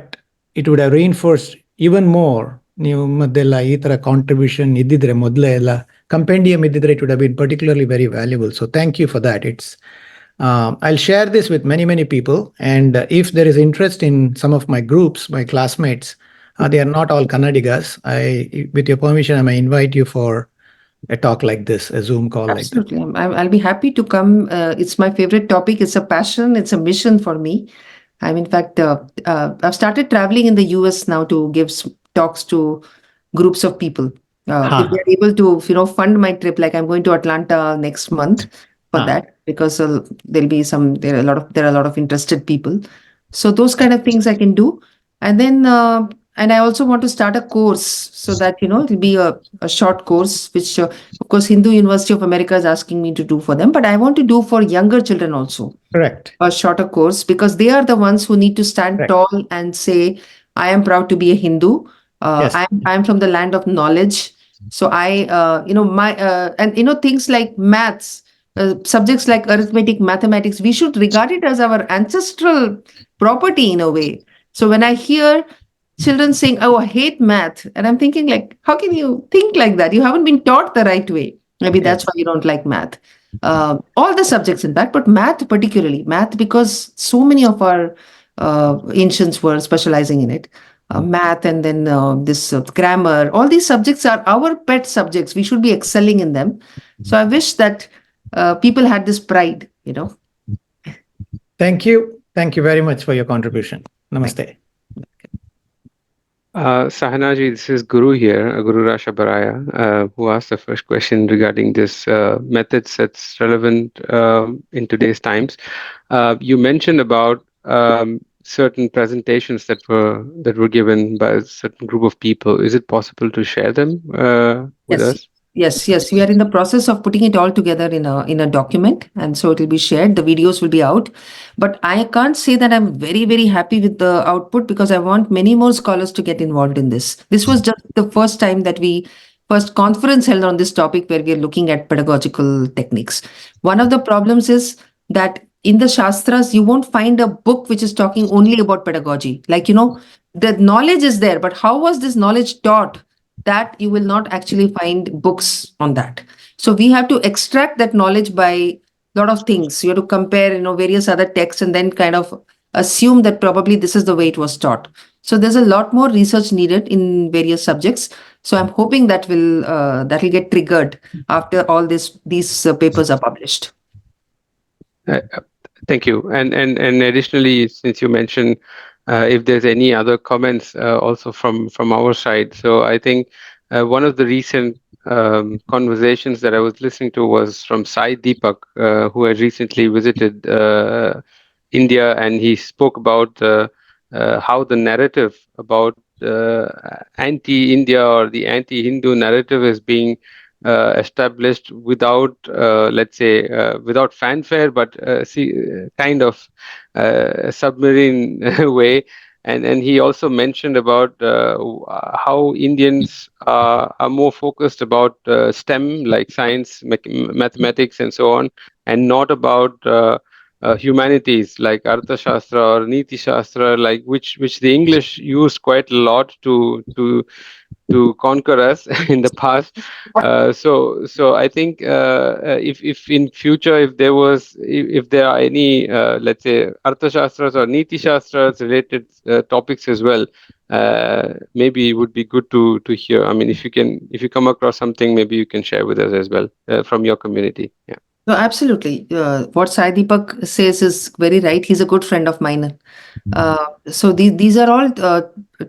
it would have reinforced even more. ನೀವು ಮದ್ದೆಲ್ಲ ಈ ತರ contribution ಇದ್ದಿದ್ರೆ, ಮೊದಲೇ ಎಲ್ಲ ಕಂಪೆಂಡಿಯಂ ಇದ್ದಿದ್ರೆ, it would have been particularly very valuable. So thank you for that. I'll share this with many people. And if there is interest in some of my groups, my classmates, they are not all Kannadigas. With your permission, I may invite you for a talk like this, a Zoom call like that. Absolutely. I'll be happy to come. It's my favorite topic. It's a passion. It's a mission for me. In fact, I've started traveling in the US now to give talks to groups of people. If they're able to, fund my trip, like I'm going to Atlanta next month for that, because there are a lot of interested people. So those kind of things I can do. And then And I also want to start a course so that, it'll be a short course, which, of course, Hindu University of America is asking me to do for them. But I want to do for younger children also Correct. a shorter course, because they are the ones who need to stand Correct. tall and say, I am proud to be a Hindu. Yes. I'm from the land of knowledge. So things like maths, subjects like arithmetic, mathematics, we should regard it as our ancestral property in a way. So when I hear children saying, oh, I hate math, and I'm thinking, like, how can you think like that? You haven't been taught the right way. Maybe that's why you don't like math. All the subjects, in fact, but math particularly, math, because so many of our ancients were specializing in it. Math, and then this grammar, all these subjects are our pet subjects. We should be excelling in them. So I wish that people had this pride, Thank you. Thank you very much for your contribution. Namaste. Sahana ji, this is Guru here, Guru Rasha Baraya, who asked the first question regarding this methods that's relevant in today's times. You mentioned about certain presentations that were given by a certain group of people. Is it possible to share them with us? Yes. We are in the process of putting it all together in a document, and so it will be shared. The videos will be out, but I can't say that I'm very, very happy with the output, because I want many more scholars to get involved in this. This was just the first time that first conference held on this topic where we are looking at pedagogical techniques. One of the problems is that in the Shastras, you won't find a book which is talking only about pedagogy. Like, the knowledge is there, but how was this knowledge taught? That you will not actually find books on that. So we have to extract that knowledge by a lot of things. You have to compare, various other texts, and then kind of assume that probably this is the way it was taught. So there's a lot more research needed in various subjects. So I'm hoping that will get triggered after all these papers are published. Thank you. And additionally, since you mentioned if there's any other comments also from our side. So I think one of the recent conversations that I was listening to was from Sai Deepak, who had recently visited India, and he spoke about how the narrative about anti-India or the anti-Hindu narrative is being established without, let's say, without fanfare, but kind of submarine way. And he also mentioned about how Indians are more focused about STEM, like science, mathematics, and so on, and not about humanities like Arthashastra or Niti Shastra, like which the English used quite a lot to conquer us in the past. So I think if in future, if there are any let's say Arthashastras or Niti Shastras related topics as well, maybe it would be good to hear. I mean, if you come across something, maybe you can share with us as well from your community. Yeah. No, absolutely. What Sai Deepak says is very right. He's a good friend of mine. So these are all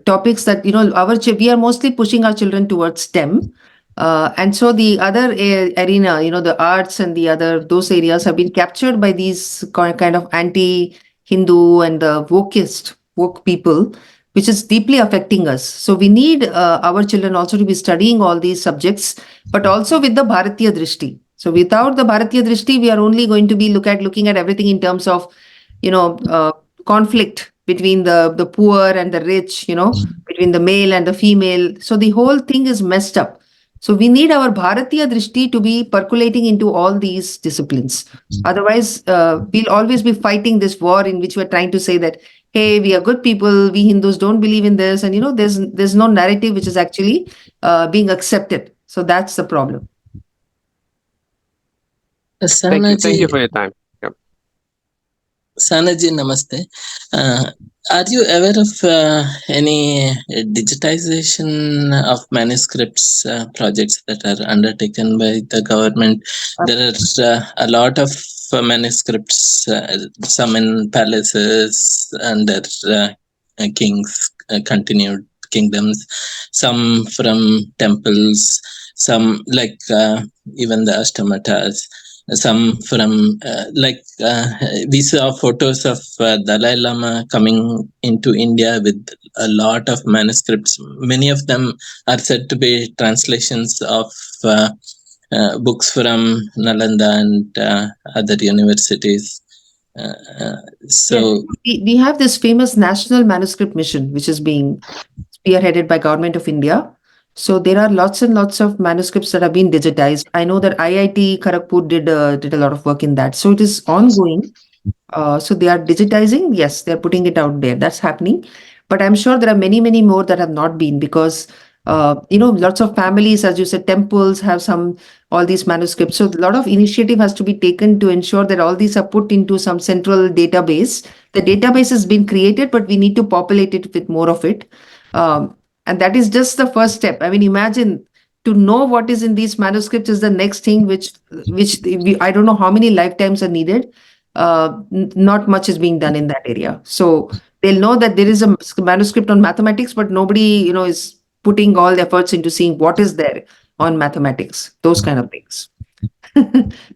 topics that, we are mostly pushing our children towards STEM. And so the other arena, the arts and those areas have been captured by these kind of anti-Hindu and woke people, which is deeply affecting us. So we need our children also to be studying all these subjects, but also with the Bharatiya Drishti. So without the Bharatiya Drishti, we are only going to be looking at everything in terms of, conflict between the poor and the rich, between the male and the female. So the whole thing is messed up. So we need our Bharatiya Drishti to be percolating into all these disciplines. Otherwise, we'll always be fighting this war in which we're trying to say that, hey, we are good people, we Hindus don't believe in this. And, there's no narrative which is actually being accepted. So that's the problem. Thank you for your time. Yep. Sanaji, namaste. Are you aware of any digitization of manuscripts projects that are undertaken by the government? There are a lot of manuscripts, some in palaces under kings, continued kingdoms, some from temples, some like even the Ashtamatas. some from we saw photos of Dalai Lama coming into India with a lot of manuscripts. Many of them are said to be translations of books from Nalanda and other universities. So we have this famous National Manuscript Mission, which is being spearheaded by Government of India. So there are lots and lots of manuscripts that have been digitized. I know that IIT Kharagpur did a lot of work in that. So it is ongoing. So they are digitizing. Yes, they're putting it out there. That's happening. But I'm sure there are many, many more that have not been because, lots of families, as you said, temples have all these manuscripts. So a lot of initiative has to be taken to ensure that all these are put into some central database. The database has been created, but we need to populate it with more of it. And that is just the first step. I mean, imagine to know what is in these manuscripts is the next thing, which I don't know how many lifetimes are needed. Not much is being done in that area. So they'll know that there is a manuscript on mathematics, but nobody, is putting all the efforts into seeing what is there on mathematics, those kind of things.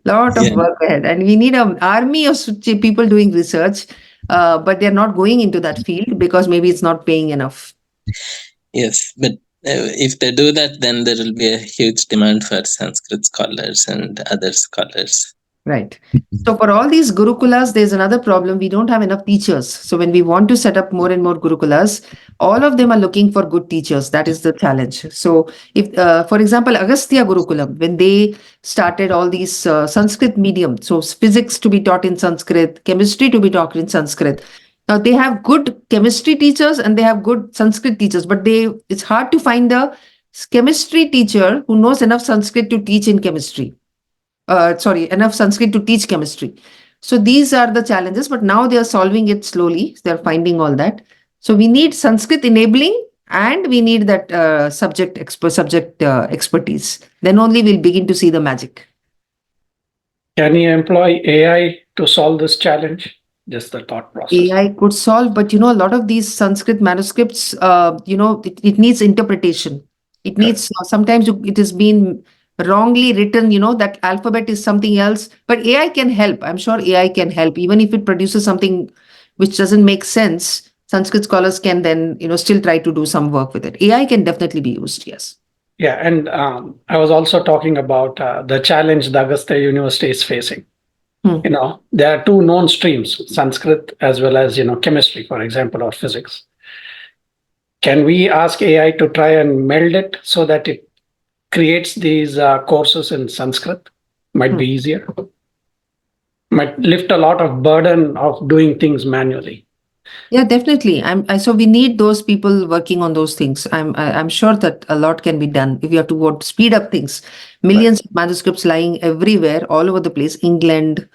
Lot of work ahead, and we need an army of people doing research, but they're not going into that field because maybe it's not paying enough. Yes, but if they do that, then there will be a huge demand for Sanskrit scholars and other scholars. Right. So for all these Gurukulas, there's another problem. We don't have enough teachers. So when we want to set up more and more Gurukulas, all of them are looking for good teachers. That is the challenge. So if, for example, Agastya Gurukulam, when they started all these Sanskrit medium, so physics to be taught in Sanskrit, chemistry to be taught in Sanskrit. Now they have good chemistry teachers and they have good Sanskrit teachers, but it's hard to find a chemistry teacher who knows enough Sanskrit to teach in chemistry. Enough Sanskrit to teach chemistry. So these are the challenges, but now they are solving it slowly. They're finding all that. So we need Sanskrit enabling and we need that subject expertise. Then only we'll begin to see the magic. Can you employ AI to solve this challenge? Just the thought process. AI could solve, but a lot of these Sanskrit manuscripts, it needs interpretation. It needs, sometimes it has been wrongly written, that alphabet is something else, but AI can help. I'm sure AI can help. Even if it produces something which doesn't make sense, Sanskrit scholars can then, still try to do some work with it. AI can definitely be used, yes. Yeah, and I was also talking about the challenge the Agastya University is facing. There are two known streams, Sanskrit as well as, chemistry, for example, or physics. Can we ask AI to try and meld it so that it creates these courses in Sanskrit? Might be easier. Might lift a lot of burden of doing things manually. Yeah, definitely. So we need those people working on those things. I'm sure that a lot can be done if you have to speed up things. Millions of manuscripts lying everywhere, all over the place. England,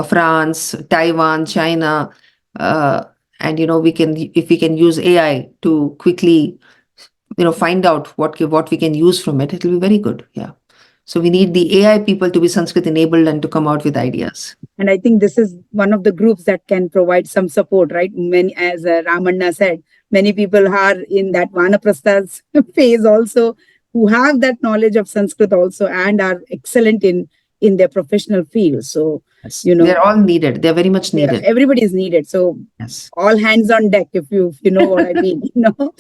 France, Taiwan, China, and if we can use AI to quickly, find out what we can use from it, it'll be very good. Yeah. So we need the AI people to be Sanskrit enabled and to come out with ideas. And I think this is one of the groups that can provide some support, right? Many, as Ramanna said, many people are in that Vanaprastha phase also, who have that knowledge of Sanskrit also and are excellent in their professional field. So, they're all needed. They're very much needed. Everybody is needed. So all hands on deck, if you know what I mean, so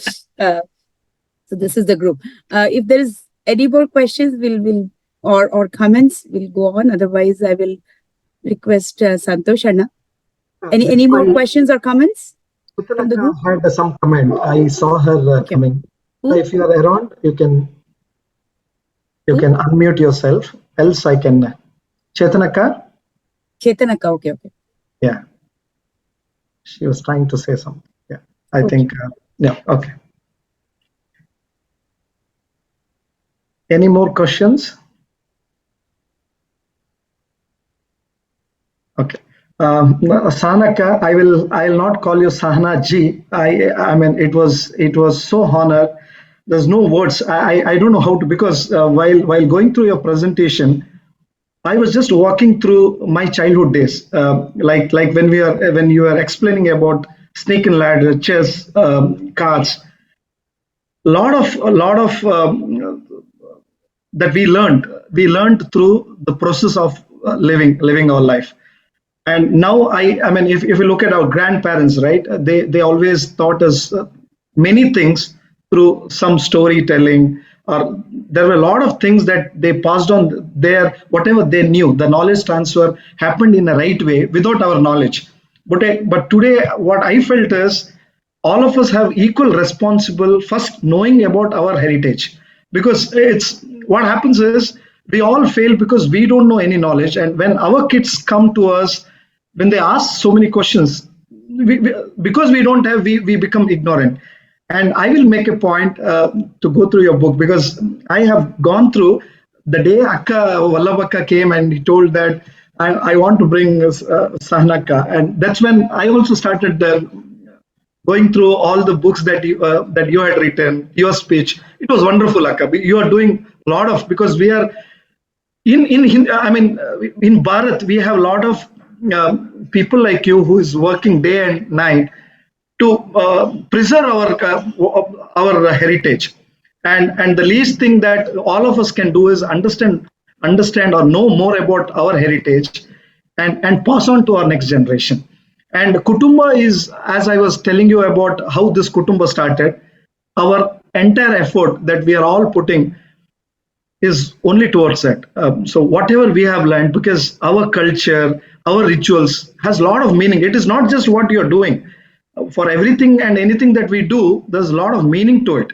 this is the group. If there is any more questions, we'll or comments, we'll go on. Otherwise, I will request Santosh Anna. Any more questions or comments from the group? Had some comment. I saw her coming. If you are around, you can unmute yourself. Else, I can. Chetanaka. Okay. Yeah. She was trying to say something. Yeah. I think. Yeah. Okay. Any more questions? Okay. Sahanaka, I'll not call you Sahana Ji. I mean, it was so honor. There's no words. I don't know how to, because while going through your presentation, I was just walking through my childhood days, like when you were explaining about snake and ladder, chess, cards. A lot of that we learned through the process of living our life. And now I mean, if you look at our grandparents, right, they always taught us many things through some storytelling, or there were a lot of things that they passed on there, whatever they knew, the knowledge transfer happened in the right way without our knowledge. But today, what I felt is all of us have equal responsible first knowing about our heritage, because it's what happens is we all fail because we don't know any knowledge, and when our kids come to us, when they ask so many questions, because we don't have, we become ignorant. And I will make a point to go through your book, because I have gone through the day Akka Vallabhakka came and he told that I want to bring Sahana Akka, and that's when I also started going through all the books that you had written, your speech. It was wonderful, Akka. You are doing a lot of, because we are I mean, in Bharat, we have a lot of people like you who is working day and night to preserve our heritage. And the least thing that all of us can do is understand or know more about our heritage, and pass on to our next generation. And Kutumba is, as I was telling you about how this Kutumba started, our entire effort that we are all putting is only towards that. So whatever we have learned, because our culture, our rituals has a lot of meaning. It is not just what you're doing. For everything and anything that we do, there's a lot of meaning to it.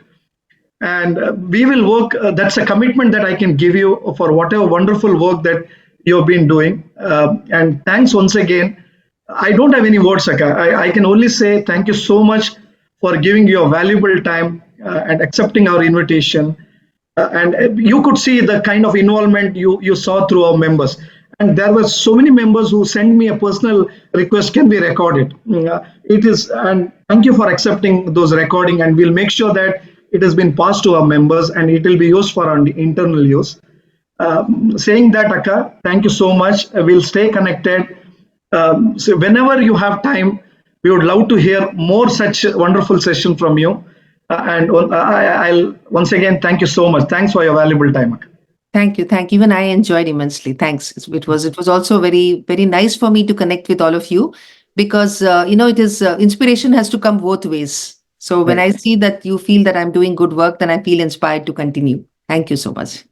And we will work, that's a commitment that I can give you for whatever wonderful work that you've been doing. And thanks once again. I don't have any words, Akka. I can only say thank you so much for giving your valuable time and accepting our invitation. And you could see the kind of involvement you saw through our members. And there were so many members who sent me a personal request, can be recorded. It is, and thank you for accepting those recording, and we'll make sure that it has been passed to our members and it will be used for our internal use. Saying that, Akka, thank you so much. We'll stay connected. So whenever you have time, we would love to hear more such wonderful session from you. And I'll once again thank you so much. Thanks for your valuable time, Akka. Thank you. Thank you. Even I enjoyed immensely. Thanks. It was also very, very nice for me to connect with all of you, because, it is inspiration has to come both ways. So when I see that you feel that I'm doing good work, then I feel inspired to continue. Thank you so much.